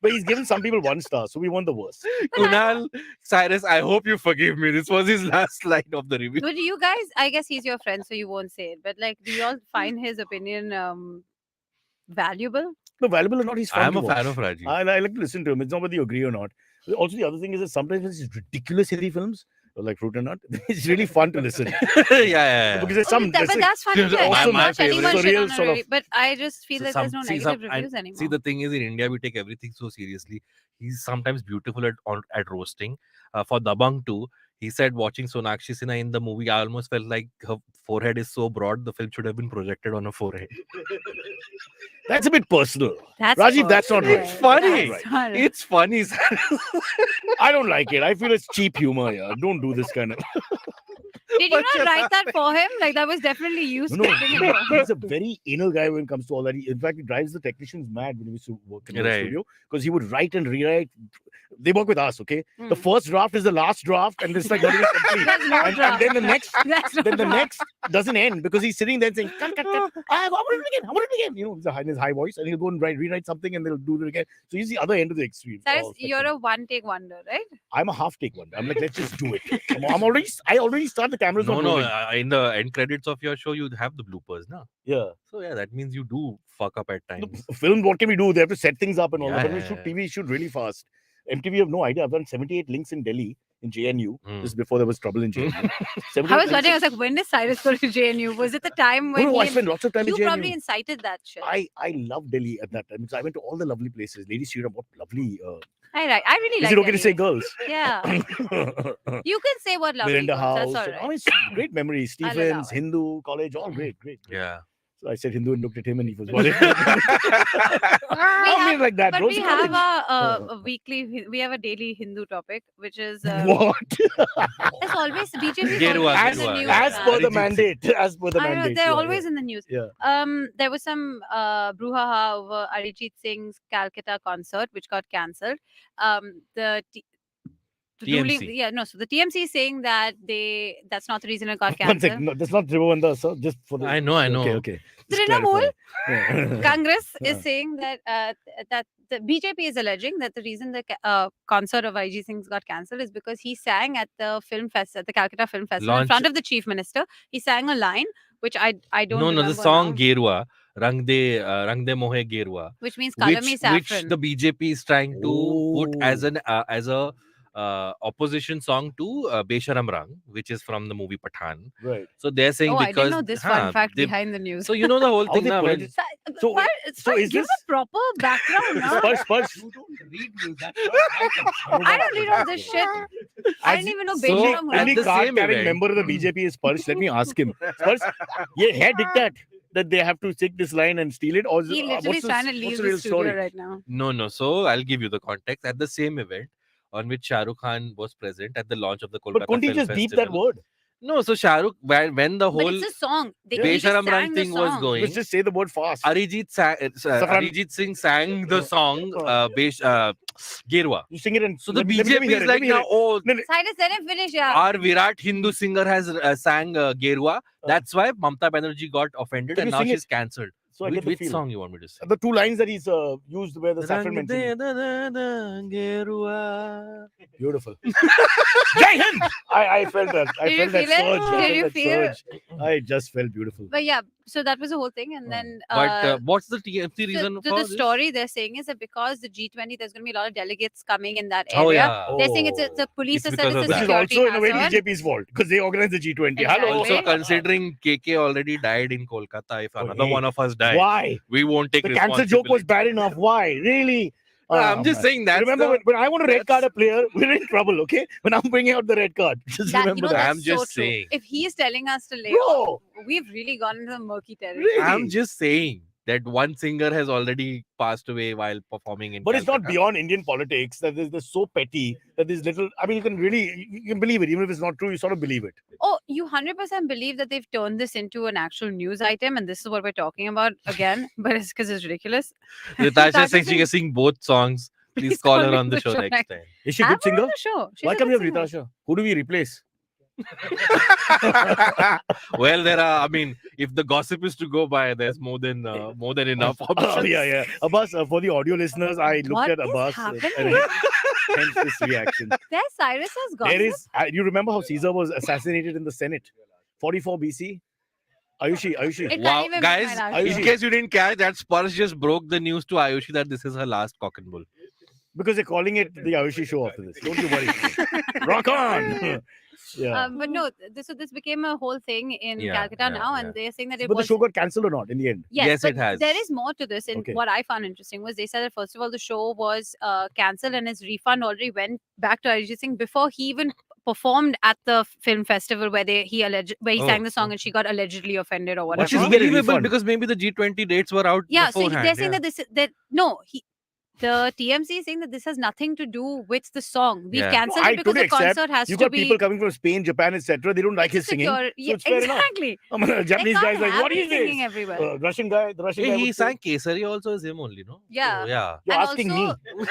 But he's given some people 1 star. So we want the worst. Kunal, Cyrus, I hope you forgive me. This was his last line of the review. But do you guys? I guess he's your friend, so you won't say it. But like, do you all find his opinion valuable? No, valuable or not, he's fun I'm to a fan watch. of Rajiv. I like to listen to him. It's not whether you agree or not. Also, the other thing is that sometimes when it's ridiculous heavy films, like Fruit and Nut, it's really fun to listen. yeah. Because there's some. But there's like- that's funny. there's too. I also don't my watch anyone favorite. shit Surreal on a sort of- really- But I just feel that there's no negative reviews and anymore. see, the thing is, in India, we take everything so seriously. He's sometimes beautiful at roasting. For Dabang too, he said watching Sonakshi Sinha in the movie, I almost felt like her forehead is so broad, the film should have been projected on her forehead. That's a bit personal. That's Rajiv, that's not personal. right. It's funny. That's not right. It's funny. I don't like it. I feel it's cheap humor. Yeah. Don't do this kind of. Did you not write that for him? Like that was definitely you No, scripting it for him. he's a very anal guy when it comes to all that. In fact, he drives the technicians mad when he used to work in the Right. studio because he would write and rewrite. They work with us, okay? The Mm. first draft is the last draft, and it's like not even complete. There's no and draft. then the next, That's not then the right. next doesn't end because he's sitting there saying, cut, cut, cut. I want it again. I want it again. You know, in his high voice, and he'll go and rewrite something, and they'll do it again. So he's the other end of the extreme. Cyrus, you're a one-take wonder, right? I'm a half take one. I'm like, let's just do it. I already start the cameras. No, not no. rolling. In the end credits of your show, you have the bloopers, no? Yeah. So yeah, that means you do fuck up at The times. film, what can we do? They have to set things up and all that. But when we Yeah, shoot yeah. TV, shoot really fast. MTV have no idea. I've done 78 links in Delhi, in JNU. Mm. This is before there was trouble in JNU. 78 I was links wondering, I in- was like, when did Cyrus go to JNU? Was it the time when No, I he- spent lots of time in you JNU. probably incited that shit? I love Delhi at that time. Because I went to all the lovely places. Lady Sriram, what lovely. I really Is like it okay to Delhi. say girls? Yeah. You can say what lovely Miranda ones, House. that's all I right. mean, it's great memories. I'll allow Stephens, it. Hindu, college, all great. Yeah. So I said Hindu and looked at him and he was worried. We I have- mean like that. But Don't we you have know? a weekly, we have a daily Hindu topic, which is What? it's always BJP. Gerwa, always as, in the news, as per the Arijit mandate. As per the I know mandate. they're yeah, always in the news. Yeah. There was some brouhaha over Arijit Singh's Calcutta concert, which got cancelled. The ruling, TMC. so the TMC is saying that that's not the reason it got One second. cancelled. No, that's not Trivandrum, sir. Just for the. I know. Okay. Just Trinamool? clarify. Yeah. Congress is Yeah. saying that that the BJP is alleging that the reason the concert of Arijit Singh got cancelled is because he sang at the film fest at the Calcutta Film Festival in Launch- front of the chief minister. He sang a line which I don't No, remember the song now, Gerwa, Rang De Mohe Gerwa, which means color me which saffron. the BJP is trying to put as Oh. a opposition song to Besharam Rang, which is from the movie Pathan. Right. So they're saying Oh, I because didn't know this fun fact they- behind the news. So you know the whole How thing they now. put when- it- So, so is give this- a proper background. Huh? Spurge. I don't read all this shit. I didn't even know So- Besharam at Only the Rang. same card-carrying event- member of the BJP is Spurge. Let me ask him. Spurge, ये है diktat. that they have to take this line and steal it? Or is He it, literally is trying to what's leave the the real studio story? right now. No. So I'll give you the context. At the same event on which Shah Rukh Khan was present at the launch of the But Kolkata couldn't he Film just beep Festival. that word? No, so Shah Rukh, when the But whole it's a song. They Yeah. he just Besharam Rang sang the thing was song. going, Let's just say the word fast. Safran- Arijit Singh sang the song Gerwa. You sing it and So the let me hear BJP it, is let like me hear now, it. oh, No, no. Cyrus, let him finish. Yeah. our Virat Hindu singer has sang Gerwa. That's why Mamata Banerjee got offended Can and you now sing it? she's cancelled. So I Which, get the which feel. song you want me to sing? The two lines that he's used where the saffron Rang mentioned. de da da Gerwa. Beautiful. Jai Hind! I felt that. I Did you felt that feel it? surge. I Did felt you that feel- surge. I just felt beautiful. But yeah, so that was the whole thing, and Oh. then. But what's the TMC reason so for the this? story they're saying is that because the G20, there's going to be a lot of delegates coming in that area. Oh yeah. They're saying it's the police It's have said because it's a of Which that. is security also in a way hazard. BJP's fault because they organized the G20. Exactly. Hello. Also, considering KK already died in Kolkata, if another hey, one of us dies, Why? we won't take The cancer joke was responsibility. bad enough. Why? Really? No, I'm just man. saying that's Remember the- when I want to red card that's- a player, we're in trouble, okay? When I'm bringing out the red card. Just That, remember that. that's I'm just so true. saying. If he is telling us to lay Bro. off, we've really gone into the murky territory. Really? I'm just saying that one singer has already passed away while performing in But it's not Calcutta. beyond Indian politics that they're so petty that there's little. I mean, you can believe it. Even if it's not true, you sort of believe it. Oh, you 100% believe that they've turned this into an actual news item, and this is what we're talking about again, but it's because it's ridiculous. Ritasha Ritasha saying she Singh- can sing both songs. Please Please call call her me on the show next time. Is she a Have good her on singer? the show. She's Why a can't we good have singer. Ritasha? Who do we replace? Well, there are. I mean, if the gossip is to go by, there's more than enough options. Oh, yeah. Abbas, for the audio listeners, I looked What at is Abbas happening? and hence this reaction. There's Cyrus has gossip. There is. You remember how Caesar was assassinated in the Senate? 44 BC? Ayushi. It can't Wow, even be guys! my Ayushi. In case you didn't catch that, Spurs just broke the news to Ayushi that this is her last cock and bull. Because they're calling it the Ayushi show after this. Don't you worry. Rock on. Yeah. But no, so this became a whole thing in Calcutta now, and they're saying that it But the was. show got cancelled or not in the end? Yes, but it has. There is more to this. And Okay. what I found interesting was they said that first of all, the show was cancelled and his refund already went back to Arijit Singh before he even performed at the film festival where he sang the song and she got allegedly offended or whatever. Which is Why? Get a believable refund. because maybe the G20 dates were out Yeah, so beforehand. they're saying that the TMC is saying that this has nothing to do with the song. We've Yeah. cancelled I it because totally the accept. concert has You to got be people coming from Spain, Japan, etc. They don't like his singing. secure. So it's fair enough. Exactly. Japanese They guys can't like, have what him is singing this? everywhere. Russian guy. The Russian Hey, guy. he would say, sang Kesari also is him only, no? Yeah. So, yeah. You're And asking also, me.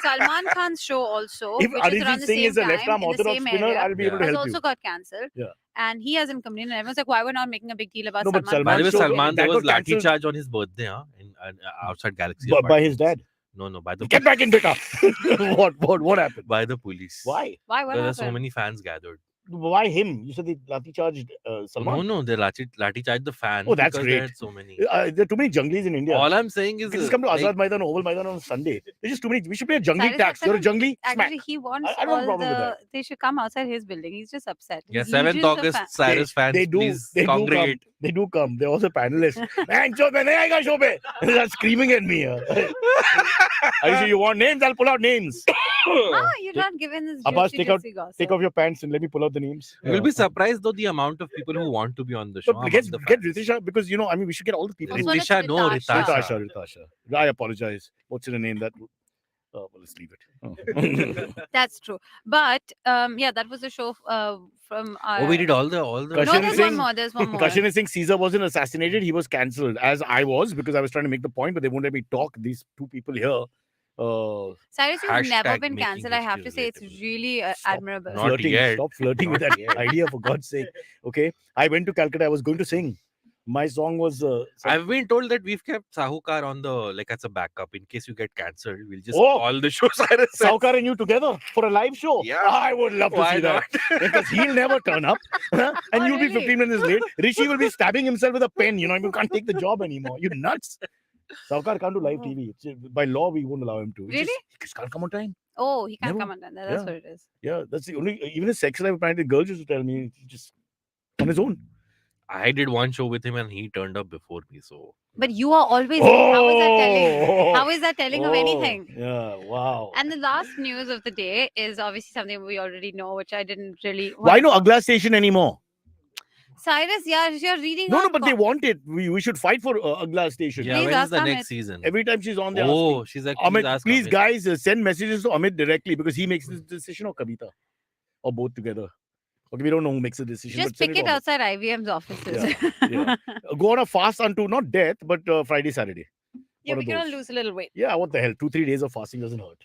Salman Khan's show also, If which is around Arijit the Singh same is a time left arm in the orthodox same spinner, area, I'll be able to has help you. also got cancelled. Yeah. And he hasn't come in. And everyone's like, why we're not making a big deal about No, but Salman By the way, Salman show- Salman, there that was got lathi cancelled. charge on his birthday, in outside Galaxy. By Apartments. his dad. No, by the Get back in, beta. What happened? by the police. Why? Why? What There were happened? so many fans gathered. Why him? You said they lathi charged Salman. No, they lathi charged the fans. Oh, that's because great. They had so many. There are too many junglis in India. All I'm saying is You can just come to like, Azad Maidan, Oval Maidan on Sunday. There's just too many. We should play a jungli Cyrus tax. has You're a said jungli. Smack. Actually, he wants I don't have a all problem with that. They should come outside his building. He's just upset. yeah, His 7th legions of August, fans. Cyrus fans, They do. please They congregate. do come. They do come. They're also panelists. Man, show pe, nahi aayega show pe. And they're screaming at me. Ayushi, you want names? I'll pull out names. Ah, you're not given this Abbas, juicy, take juicy gossip. Take off your pants and let me pull out the names. You'll be surprised though the amount of people who want to be on the show. But get among the fans. Ritisha because we should get all the people. Also, it's Ritisha, no, Ritasha. Ritasha. I apologize. What's your name? Well, let's leave it. Oh. That's true. But that was the show from our. Oh, we did all the. No, Kashin there's Singh- one more. There's one more. Kashin Singh Caesar wasn't assassinated. He was cancelled, as I was, because I was trying to make the point, but they won't let me talk. These two people here. Cyrus, you've never Hashtag been making cancelled. I have to say it's history really Stop. admirable. Not Flirting. yet. Stop flirting with that idea, for God's sake. Okay. I went to Calcutta. I was going to sing. My song was. I've been told that we've kept Sahukar on the as a backup in case you get cancelled. We'll just Oh. call the show Cyrus. says. Saukar and you together for a live show. Yeah. I would love to Why see that. Because he'll never turn up. And Oh, you'll be really? 15 minutes late. Rishi will be stabbing himself with a pen. You can't take the job anymore. You nuts. Saukar can't do live Oh. TV. By law, we won't allow him to. Really? He just can't come on time. Oh, he can't Never. come on. That's Yeah. what it is. Yeah, that's the only. Even his sex life, apparently, girls used to tell me he just on his own. I did one show with him and he turned up before me. So But you are always. How is that telling? Oh! How is that telling of anything? Yeah, wow. And the last news of the day is obviously something we already know, which I didn't really. Why no Agla station anymore? Cyrus, yeah, you're reading. No, our no, but they want it. We should fight for Agla station. Yeah, Please when is ask the Amit. next season? Every time she's on, they're Oh, asking. she's like, Amit, please, Amit. guys, send messages to Amit directly because he makes this decision, or Kavita, or both together. Okay, we don't know who makes the decision. Just but send pick it to Amit. outside IVM's offices. Yeah. Go on a fast unto not death, but Friday, Saturday. Yeah, One we of can all those. lose a little weight. Yeah, what the hell? 2-3 days of fasting doesn't hurt.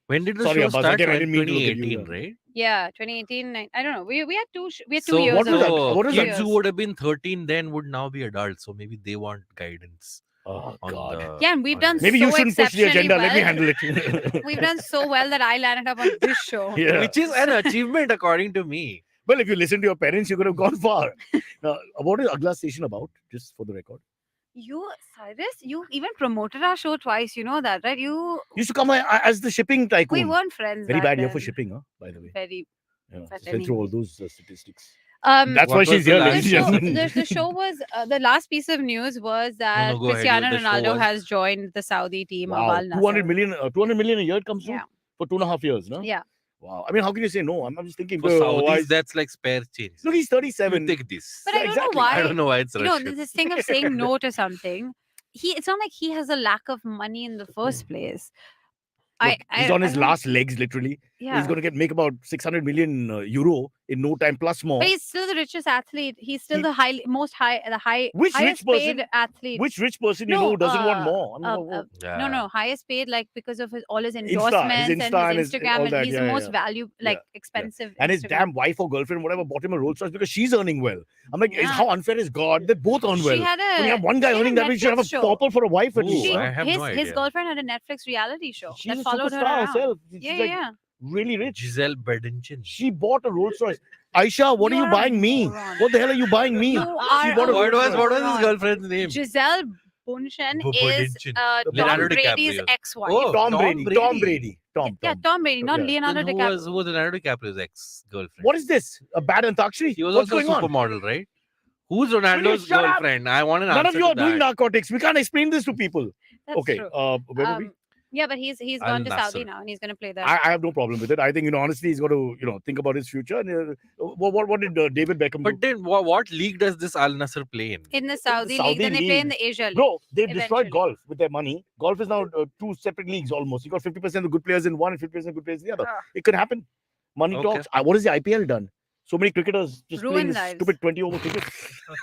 When did the Sorry, show Abbas, start? again, I didn't mean to look at you, 2018, yeah. right? Yeah, 2018. I don't know. We had two. We had 2 So years. what was that? so What was that? kids who would have been 13 then would now be adults. So maybe they want guidance. Oh, On God. the, Yeah, and we've on done Maybe so you shouldn't push the exceptionally agenda. Let me well. handle it. We've done so well that I landed up on this show. Yeah. Which is an achievement according to me. Well, if you listen to your parents, you could have gone far. What is Agla station about? Just for the record. You, Cyrus, you even promoted our show twice. You know that, right? You Used to come as the shipping tycoon. we weren't friends. Very back bad year for then. shipping, huh? By the way. Very. Yeah. but Just went through all anyway. those statistics. Um, That's What why was she's the here, last- ladies the and show, gentlemen. the show was the last piece of news was that no, go ahead. Cristiano The show Ronaldo was- has joined the Saudi team of Wow. Al Nassr. 200 million a year it comes to Yeah. for 2.5 years, no? Yeah. Wow. I mean, how can you say no? I'm just thinking. For why- Saudis, that's like spare change. Look, he's You 37. take this. But Yeah, I don't exactly. know why. I don't know why it's You know, Russian. this thing of saying no to something. It's not like he has a lack of money in the first place. Look, he's on his don't- last legs, literally. Yeah. He's going to make about 600 million euro in no time plus more. But he's still the richest athlete. He's still He- the Which highest rich paid person- athlete. Which rich person you No, know doesn't want uh, more? I mean, No, no, highest paid like because of all his Insta endorsements and and his his- Instagram, all and that, he's yeah, the yeah, most yeah. value, like expensive. And his Instagram. damn wife or girlfriend, whatever, bought him a Rolls Royce because she's earning well. I'm like, Yeah. how unfair is God? They both earn well. She had a When you have one guy she had earning a that, we should have a Netflix show. pauper for a wife at Ooh, least. She, huh? I have no his idea. girlfriend had a Netflix reality show She's that a followed her superstar around. herself. She's Yeah, like yeah. really rich. Giselle Berdinchin. She bought a Rolls Royce. Aisha, what are you You're a buying me? moron. What the hell are you buying me? You She are bought a a Rolls Royce. What was moron. his girlfriend's name? Giselle Bundchen is Bundchen. Tom Leonardo Brady's DiCaprio. ex-wife. Oh, Tom Tom Brady. Brady. Tom Brady. Tom. Yeah, Tom. Tom Brady, not Yeah. Leonardo Then DiCaprio. who was Leonardo DiCaprio's ex-girlfriend? What is this? A bad Antakshari? He was What's also going a on? supermodel, right? Who's Ronaldo's shut up? girlfriend? I want an None of answer you to are doing that. narcotics. We can't explain this to people. That's Okay. true. Where were we? Yeah, but he's Al gone to Saudi Nassr. now and he's going to play there. I have no problem with it. I think, honestly, he's got to, think about his future. And, what did David Beckham But do? then, what league does this Al Nassr play in? in the Saudi Saudi League, then they play in League. the Asia League. Bro, they Eventually. destroyed golf with their money. Golf is now two separate leagues almost. You got 50% of good players in one and 50% of good players in the other. Ah. It could happen. Money Okay. talks. What has the IPL done? So many cricketers just playing Ruined this lives. stupid 20 over cricket.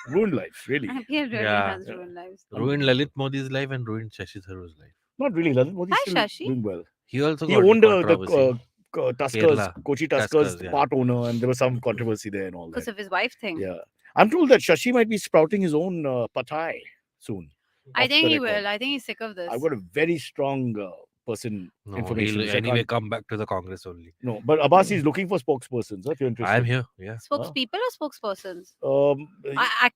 Ruined lives, really. IPL really Yeah. has ruined lives. Ruined Lalit Modi's life and ruined Shashi Tharoor's life. Not really. Lalit Modi's Hi, still Shashi. doing well. He also He got owned into the controversy. Tuskers, Kerala. Kochi Tuskers, Tuskers, yeah. part owner, and there was some controversy there and all Because that. of his wife thing. Yeah. I'm told that Shashi might be sprouting his own patai soon. I Off think the he record. will. I think he's sick of this. I've got a very strong person No, information. he'll which I anyway can't- come back to the Congress only. No, but Abbas is looking for spokespersons. If you're interested, I'm here. Yeah. Spokespeople or spokespersons? Um,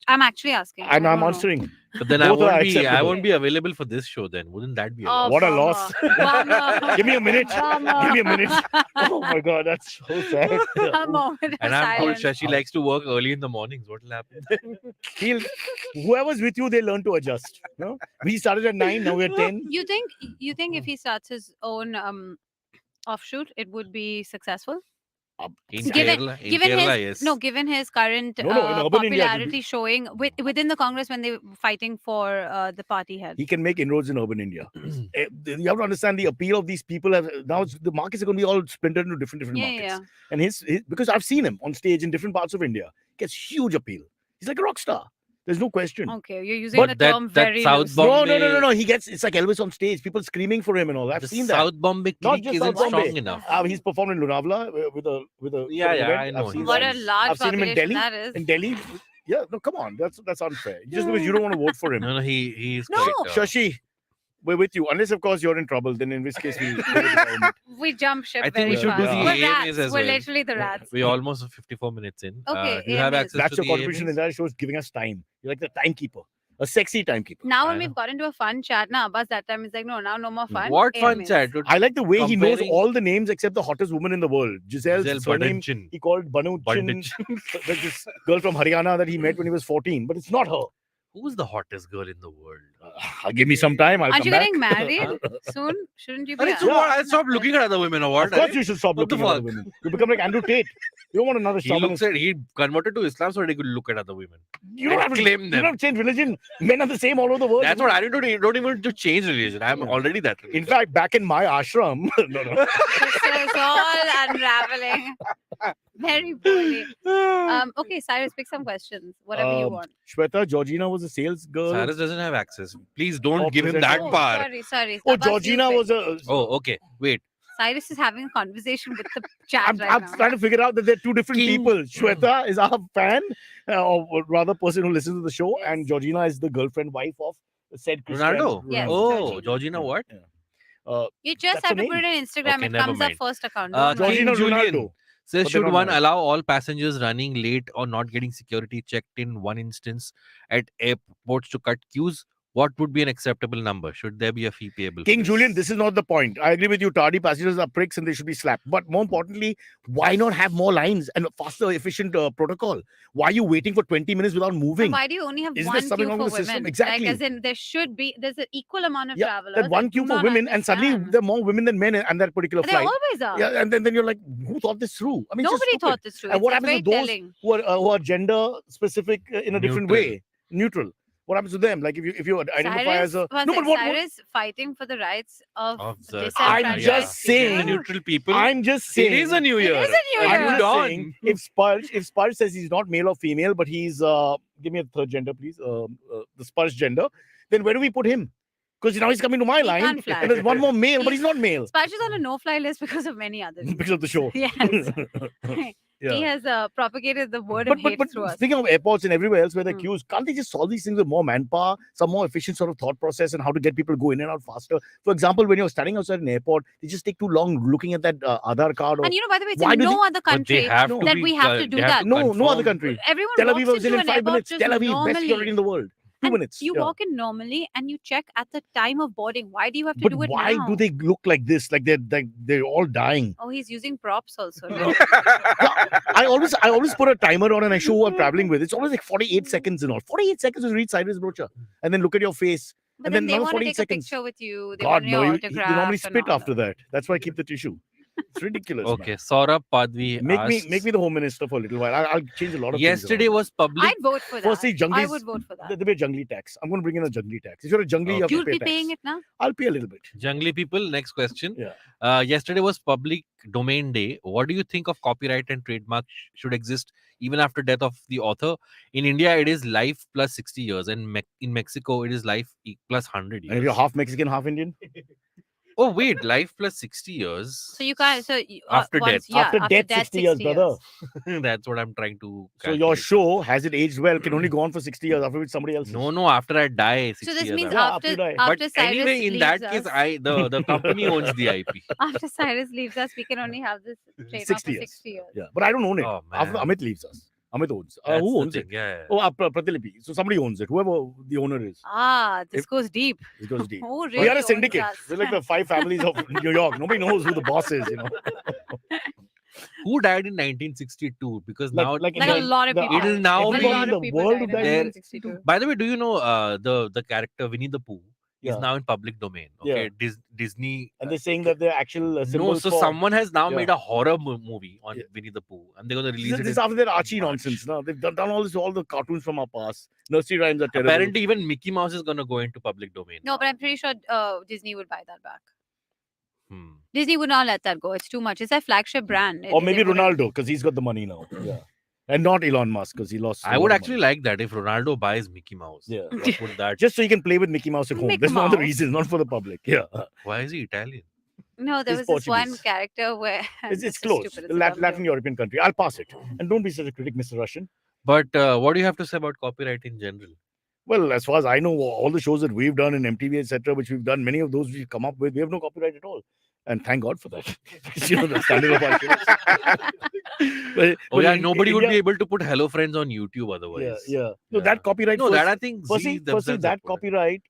I'm actually asking. and I I'm don't know. answering. But then I Both are won't be acceptable. available for this show then. Wouldn't that be a Oh, loss? What a bummer. loss. Bummer. Give me a minute. Bummer. Give me a minute. Oh my God, that's so sad. A moment of And I'm told silence. Shashi likes to work early in the mornings. What will happen? Whoever's with you, they learn to adjust. No, we started at 9. Now we're 10. You think if he starts his own offshoot, it would be successful? In Given- Kerala, given his yes. no, given his current No, in urban India, it would popularity showing within the Congress when they were fighting for the party head. He can make inroads in urban India. You have to understand the appeal of these people. The markets are going to be all splintered into different Yeah, markets. yeah. And his because I've seen him on stage in different parts of India, gets huge appeal. He's like a rock star. There's no question. Okay, you're using But the that- term that very South loosely. Bomb- No. It's like Elvis on stage. People screaming for him and all. I've The seen that. South Bombay Not clique just isn't South strong Bombay. enough. He's performed in Lonavala with a Yeah, event. I know. I've seen What that. a large I've seen him in population Delhi. that is. In Delhi, yeah. No, come on. That's unfair. Just because you don't want to vote for him. No, he's No. quite. Shashi, we're with you. Unless, of course, you're in trouble. Then in which case we. We jump ship I think very we should fast. do the We're AMAs rats. as We're well. literally the rats. We're almost 54 minutes in. Okay, Do you have AMAs. access That's to your the contribution in AMAs? that show is giving us time. You're like the timekeeper. A sexy timekeeper. Now when I we've got into a fun chat, now Abbas that time is like, no more fun. What fun AMAs. chat? I like the way he knows Comparing- all the names except the hottest woman in the world. Giselle's Giselle surname, Bundchen. he called Banuchin. There's this girl from Haryana that he met when he was 14, but it's not her. Who's the hottest girl in the world? Give me some time. I'll Aren't come you back. getting married soon? Shouldn't you be? Arey, so what? I'll stop looking at other women or what? Of course, Arey? you should stop What the looking at other fuck? women. You become like Andrew Tate. You don't want another He chauvinist. he converted to Islam so that he could look at other women. You don't and have to claim You them. don't have to change religion. Men are the same all over the world. That's what I don't even to change religion. I'm Yeah. already that. In fact, back in my ashram, no. This is all unraveling. Very poorly. Okay, Cyrus, pick some questions. Whatever you want. Shweta, Georgina was a sales girl. Cyrus doesn't have access. Please don't Oh, give him that present- power. Sorry. Oh, Abbas, you Georgina pick. was a. Oh, okay. Wait. Cyrus is having a conversation with the chat I'm right now. trying to figure out that they're two different King. people. Shweta is our fan, or rather, person who listens to the show, Yes. and Georgina is the girlfriend, wife of said Cristiano Ronaldo. Yes, Oh, Georgina. Georgina what? You just That's have her to put it name. on Instagram. Okay, It never comes up mind. first account. King Georgina Julian. Ronaldo. Says, But they're should not one married. allow all passengers running late or not getting security checked in one instance at airports to cut queues? What would be an acceptable number? Should there be a fee payable? for King this? Julian, this is not the point. I agree with you. Tardy passengers are pricks and they should be slapped. But more importantly, why not have more lines and a faster, efficient protocol? Why are you waiting for 20 minutes without moving? Why do you only have Isn't there one something queue wrong for with the system? women? Exactly. Like, as in, there's an equal amount of Yeah, travelers. that one I queue do for not women, and suddenly understand. there are more women than men on that particular They flight. always are. Yeah, and then you're like, who thought this through? I mean, it's just Nobody stupid. thought this through. And what It's happens very to those telling. who are gender specific in a different Neutral. way, neutral? What happens to them? Like if you identify as a Cyrus, no, but what? Cyrus fighting for the rights of the- I'm disenfranchised just saying- the people. neutral people. I'm just saying. It is a new It year. is a new Are I'm year. you just done? saying, if Spurs says he's not male or female, but he's give me a third gender, please. The Spurs gender. Then where do we put him? Because now he's coming to my He line, can't fly. and there's one more male, but he's not male Sparsh is on a no-fly list because of many others. because of the show. Yes. Yeah. He has propagated the word But, of but, hate but through us. speaking of airports and everywhere else where they're Hmm. queues, can't they just solve these things with more manpower, some more efficient sort of thought process, and how to get people to go in and out faster? For example, when you're standing outside an airport, they just take too long looking at that Aadhaar card. Or And by the way, it's Why in do no they- other But they country have No. to that be, we have to do they have that. to no other confirm. country. Everyone Tel walks Aviv was into in an 5 airport minutes. just Tel Aviv, best normally. security in the world. 2 And minutes. You yeah. walk in normally and you check at the time of boarding. Why do you have to But do it why now? do they look like this? Like they're all dying. Oh, he's using props also. No? I always put a timer on and I show who I'm traveling with. It's always like 48 seconds and all. 48 seconds to read Cyrus Broacha. And then look at your face. But And then then they another want to 48 take seconds. a picture with you. They God, want your no, you autograph. normally and spit all after that. that. That's why I keep the tissue. It's ridiculous. Okay, Saurabh Padvi Man. asks, Make me the home minister for a little while. I'll change a lot of yesterday things. was public. I'd vote for that. Firstly, I Junglis, would vote for that. There'll be a jungly tax. I'm going to bring in a jungly tax. If you're a jungly, you have to You'll pay be tax. paying it now? I'll pay a little bit. Jungly people, next question. Yeah. Yesterday was public domain day. What do you think of copyright and trademark should exist even after death of the author? In India, it is life plus 60 years, and in Mexico, it is life plus 100 And if years. you're half Mexican, half Indian, Oh wait, life plus 60 years. So you can't. So After once, death. Yeah, after death, 60 years, brother. That's what I'm trying to. So your calculate. show, has it aged well, can only go on for 60 years, after which somebody else. No. After I die, 60 So this years means after. Yeah, after after you die. after But Cyrus anyway, in leaves that us, case, the company owns the IP. after Cyrus leaves us, we can only have this trademark 60 for years. 60 years. Yeah, but I don't own it. Oh, After man. Amit leaves us. Amit owns. That's Who the owns thing, it? Yeah. Oh, Pratilipi. So somebody owns it. Whoever the owner is. Ah, this If- goes deep. It goes deep. Who really We are a owns syndicate. us? We're like the 5 families of New York. Nobody knows who the boss is, Who died in 1962? Because Like- now, like in Like a the- lot of the- people. It'll now a everybody lot in of the people world died who in died in 1962. by the way, do you know the character Winnie the Pooh is Yeah. now in public domain? Okay, Disney. And they're saying that they're actual no, symbols so for... someone has now Yeah. made a horror movie on Yeah. Winnie the Pooh, and they're going to This release is it. this is in after their Archie March. nonsense. No, they've done all the cartoons from our past. Nursery rhymes are terrible. Apparently, even Mickey Mouse is going to go into public domain. No, now. but I'm pretty sure Disney would buy that back. Hmm. Disney would not let that go. It's too much. It's their flagship brand. Or maybe They wouldn't- Ronaldo, because he's got the money now. Yeah. And not Elon Musk, because he lost. a I lot would of actually money. like that if Ronaldo buys Mickey Mouse. Yeah. What would that? Just so you can play with Mickey Mouse at home. Mickey There's no other Mouse. reason, not for the public. Yeah. Why is he Italian? No, there He's was this one Portuguese. character where It's this is close. stupid, it's a dumb Latin joke. European country. I'll pass it. And don't be such a critic, Mr. Russian. But what do you have to say about copyright in general? Well, as far as I know, all the shows that we've done in MTV, etc., which we've done, many of those we've come up with, we have no copyright at all. And thank God for that. The standard of our shows. Oh yeah, in nobody would be India- able to put Hello Friends on YouTube Yeah, otherwise. yeah. No, Yeah. that copyright. No, first, that I think firstly, Z themselves that have put it. copyright,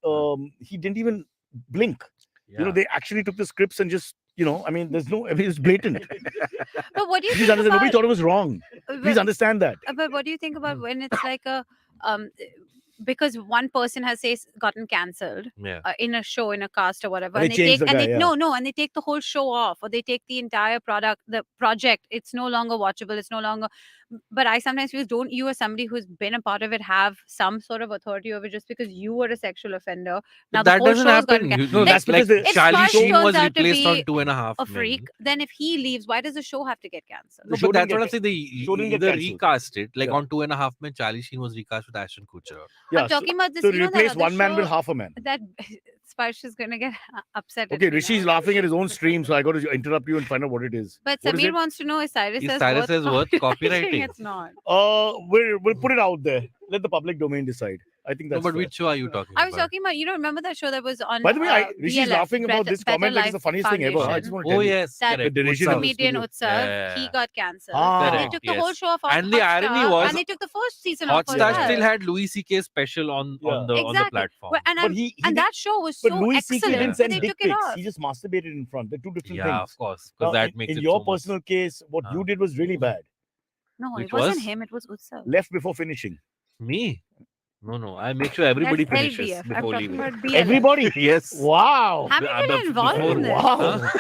he didn't even blink. Yeah. They actually took the scripts and just, I mean, there's no, it's blatant. But what do you Please think understand. Nobody about? thought it was wrong. Please But, understand that. but what do you think about when it's like a because one person has gotten cancelled Yeah. in a show, in a cast or whatever, And they change the guy, and they take the whole show off, or they take the entire the project. It's no longer watchable. It's no longer. But I sometimes feel, don't you, as somebody who's been a part of it, have some sort of authority over it just because you were a sexual offender? Now But that the whole doesn't show's happen. got No, that's because if Charlie Sparsh Sheen turns was out to replaced be on 2.5 a freak, Men. then if he leaves, why does the show have to get cancelled? The No, show but didn't that's what get I'm saying. They show didn't get either cancelled. recast it. Like Yeah. on 2.5 Men, Charlie Sheen was recast with Ashton Kutcher. I'm talking about this. So you know that replace other one man with show half a man. that Sparsh is gonna get upset. Okay, at me Rishi's now. laughing at his own stream, so I got to interrupt you and find out what it is. But What is Samir it? wants to know if Cyrus Is is Cyrus is worth copywriting? It's not. We'll put it out there. Let the public domain decide. I think No, that's but fair. which show are you talking I was about? talking about, remember that show that was on. By the way, Rishi's BLF, laughing about this Better comment like it's the Life funniest thing ever. I Foundation. just want to Oh tell you. yes, That correct. The direction Utsav. of the Comedian studio. Utsav, he Yeah. got cancelled. Ah. They Correct, took the yes. whole show off. And the Hotstar, irony was- and they took the first season off as Hotstar well. still had Louis C.K. special on Yeah. the Exactly. platform. Well, and But he and did- that show was But so Louis C.K. excellent. didn't But send they dick took it pics. off. He just masturbated in front. They're two different Yeah, things. of course, Now, because that makes in it your so much- personal case, what you Ah. did was really bad. No, Which it wasn't was? him. It was Utsav. Left before finishing. Me? No. I make sure everybody That's finishes LBF. I'm before talking leaving. about BLF. Everybody. Yes. Wow. How many I'm people a- are involved in this? Wow.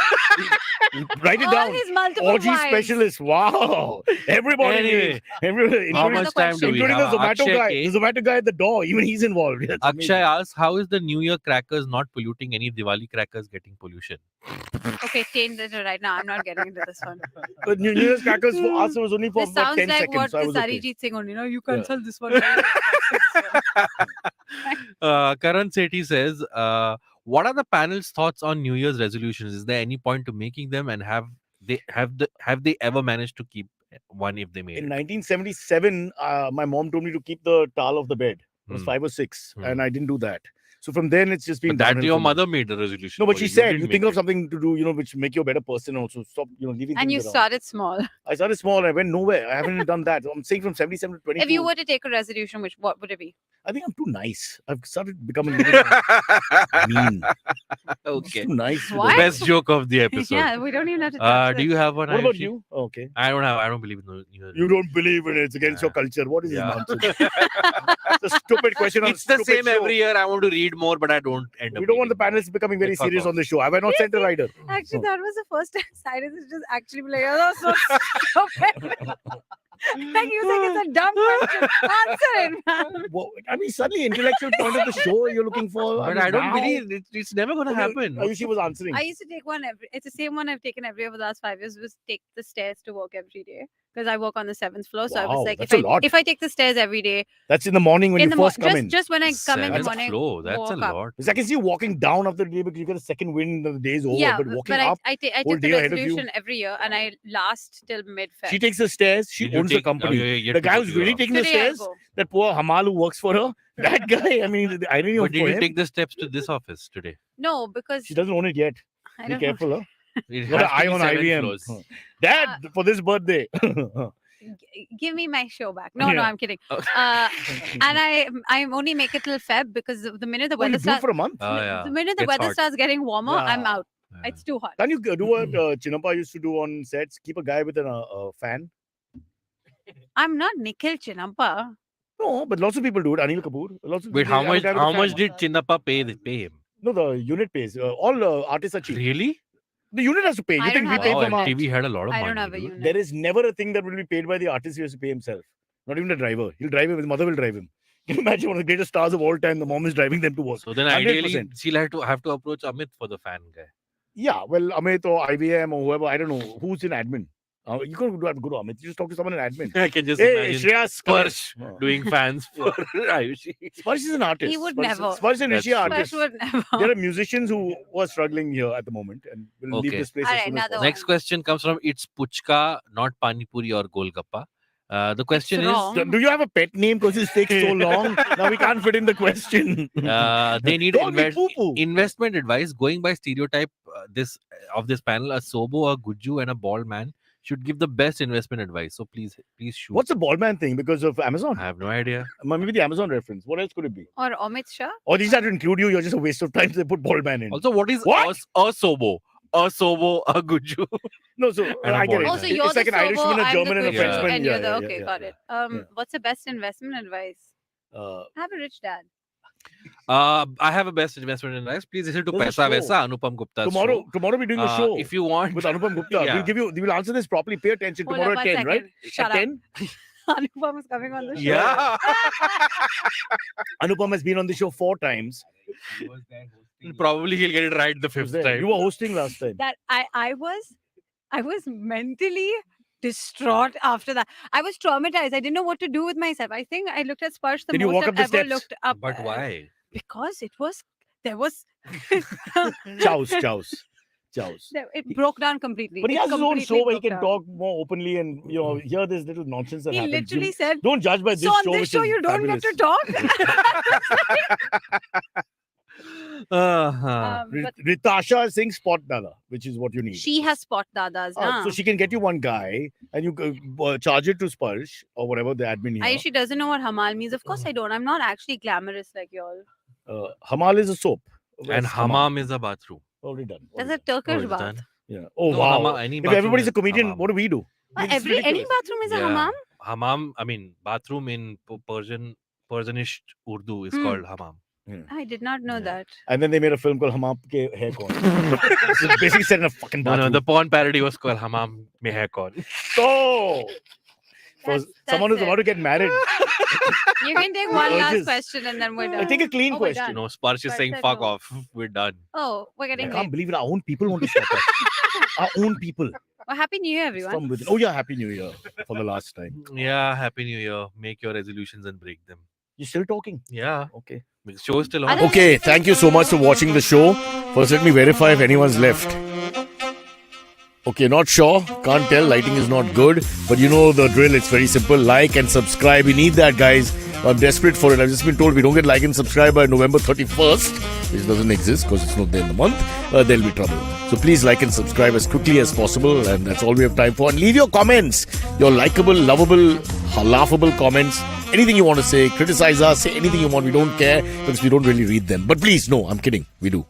Write it All down. his multiple Orgy wives. specialist. Wow. Everybody. Anyway, leaves. Everybody, How Another much time do we including the have? Zomato Akshay guy. K. The Zomato guy at the door. Even he's involved. That's Akshay amazing. asks, how is the New Year crackers not polluting any Diwali crackers getting pollution? Okay, change it right now. I'm not getting into this one. But New Year's crackers for us was only for This about sounds 10 like seconds. what So I the was okay. Arijit Singh only. You Yeah. cancel this one. Karan Sethi says, what are the panel's thoughts on New Year's resolutions? Is there any point to making them, and have they ever managed to keep one if they made In it? 1977, my mom told me to keep the towel of the bed. I was Hmm. 5 or 6, Hmm. and I didn't do that. So from then, it's just been But that downhill your from mother made the resolution. No, but for she you. said didn't you make think of it. something to do, which make you a better person. Also, stop, leaving. And you things around. started small. I started small. I went nowhere. I haven't done that. I'm saying from 77 to 22. If you were to take a resolution, what would it be? I think I'm too nice. I've started becoming a little mean. I'm Okay. too nice. with What? it. Best joke of the episode. Yeah, we don't even have to touch Do you have one? What about Ayushi? you? Oh, okay. I don't believe in New Year. You don't believe in it. It's against your culture. What is this Yeah. nonsense? It's a stupid question. On a It's the stupid same show. every year. I want to read more, but I don't end up. We don't want the reading more. panelists becoming very Fuck serious off. on the show. Have I not sent a rider? Actually, that was the first time Cyrus is just actually like, oh, so stupid. Like you think it's a dumb question. Answer it, man. Well, I mean, suddenly intellectual point of the show you're looking for. But mean, I don't now- believe it's never going to happen. Ayushi was answering. I used to take one it's the same one I've taken every over the last 5 years, was take the stairs to work every day. Because I work on the 7th floor. So I Wow, was like, that's a lot. if I take the stairs every day, That's in the morning when in you the first come in. just when I come in the Seventh morning. floor. That's a walk up. lot. Because I can see you walking down after the day because you get a second wind and the day's over. Yeah, but walking but up, I whole took the day ahead of you. resolution every year and I last till mid-Feb. she takes the stairs. She Did you owns the take- company. oh, yeah, The guy who's really taking the Today I'll stairs, go. that poor Hamal who works for her, that guy, I mean, the irony But of did for you him, take the steps to this office today? No, because she doesn't own it yet. I Be don't careful, huh? It Got an has to eye be on 7 IBM. floors. Huh. Dad, for this birthday. give me my show back. No, Yeah. I'm kidding. Oh. And I only make it till Feb because the minute the Well, weather you do starts, for a month. Oh, yeah. the minute the Gets weather hot. starts getting warmer, I'm Yeah. out. Yeah. It's too hot. Can you do what Chinappa used to do on sets? Keep a guy with a fan? I'm not Nikhil Chinappa. No, but lots of people do it. Anil Kapoor. Lots of Wait, people how have a much? guy with a How fan. much did Chinnappa pay him? No, the unit pays. All artists are cheap. Really? The unit has to pay. You I think don't we have pay a Wow, from our... MTV had a lot of I money. don't have a dude. unit. There is never a thing that will be paid by the artist. He has to pay himself. Not even the driver. He'll drive him. His mother will drive him. Can you imagine one of the greatest stars of all time? The mom is driving them to work. So then, ideally, 100%. she'll have to approach Amit for the fan guy. Yeah, well, Amit or IBM or whoever, I don't know who's in admin. You can't go to Amit. You just talk to someone in admin. I can just Hey, imagine Shreyas, come here. Sparsh Oh. doing fans for Ayushi. Sparsh is an artist. He would Sparsh- never. Sparsh and Rishi are That's artists. Sparsh would never. There are musicians who are struggling here at the moment and will leave Okay. this place All as right, soon as another possible. Next question comes from It's Puchka, not Pani Puri or Golgappa. The question is, wrong. Do you have a pet name because this takes so long? Now we can't fit in the question. they need Don't be poo-poo. investment advice. Going by stereotype, this panel, a Sobo, a Guju, and a bald man should give the best investment advice. So please shoot. What's the ball man thing? Because of Amazon? I have no idea. Maybe the Amazon reference. What else could it be? Or Amit Shah. Or these are to include you. You're just a waste of time. They put ball man in. Also, what is What? a Sobo? A Sobo, a Guju. No, so a I get ball it. man. Also, It's you're like the an Irishman, Sobo, a I'm German, and the a Guju, Guju, Frenchman. and Yeah, you're the yeah, okay, yeah, got yeah. it. Yeah. What's the best investment advice? Have a rich dad. I have a best investment in life. Please listen to There's a Paisa show. Vaisa, Anupam Gupta's tomorrow show. we're doing a show If you want, with Anupam Gupta. Yeah. We'll answer this properly. Pay attention. Hold Tomorrow up at a 10, right? second. Shut at up. 10. Anupam is coming on the show. yeah, Anupam has been on the show 4 times. probably he'll get it right the He was 5th there. time. You were hosting last time. That I was mentally distraught after that. I was traumatized. I didn't know what to do with myself. I think I looked at Sparsh the Did you most walk I've up the ever steps? looked up. But why? Because there was Chows. it broke down completely. But he It has his own completely show where he broke can down. talk more openly and hear this little nonsense that He happens. literally You said, don't judge by this "So on show. this which show is you don't fabulous. get to talk." But Ritasha Singh Spot Dala, which is what you need. she has spot dadas. So she can get you one guy and you charge it to Sparsh or whatever the admin here. Ayushi doesn't know what hamal means. Of course I don't. I'm not actually glamorous like y'all. Hamal is a soap. And Where's hammam is a bathroom. Already done. That's Already a Turkish it's bath. done. Yeah. Oh No, wow. any If bathroom everybody's a is comedian, hammam. what do we do? It's Any ridiculous. bathroom is a Yeah. hammam. Hammam, I mean, bathroom in Persianish Urdu is called hammam. I did not know Yeah. that. And then they made a film called Hammam Ke Hair Con. So it's basically set in a fucking No, bathroom. the porn parody was called Hammam Mein Hai Kaun. So, That's someone who's it. about to get married. You can take one last Urges. question and then we're I done. take a clean Oh, we're question. done. No, Sparsh is But saying said fuck no. off. We're done. Oh, we're I getting can't late. believe it. Our own people want to stop us. Our own people. Well, Happy New Year, everyone. From within. Oh yeah, Happy New Year for the last time. Yeah, Happy New Year. Make your resolutions and break them. You're still talking? Yeah. Okay. The show is still on. Other- Okay, thank you so much for watching the show. First, let me verify if anyone's left. Okay, not sure. Can't tell. Lighting is not good. But you know the drill. It's very simple. Like and subscribe. We need that, guys. I'm desperate for it. I've just been told we don't get like and subscribe by November 31st, which doesn't exist because it's not there in the month. There'll be trouble. So please like and subscribe as quickly as possible. And that's all we have time for. And leave your comments. Your likable, lovable, laughable comments. Anything you want to say. Criticize us. Say anything you want. We don't care because we don't really read them. But please, no, I'm kidding. We do.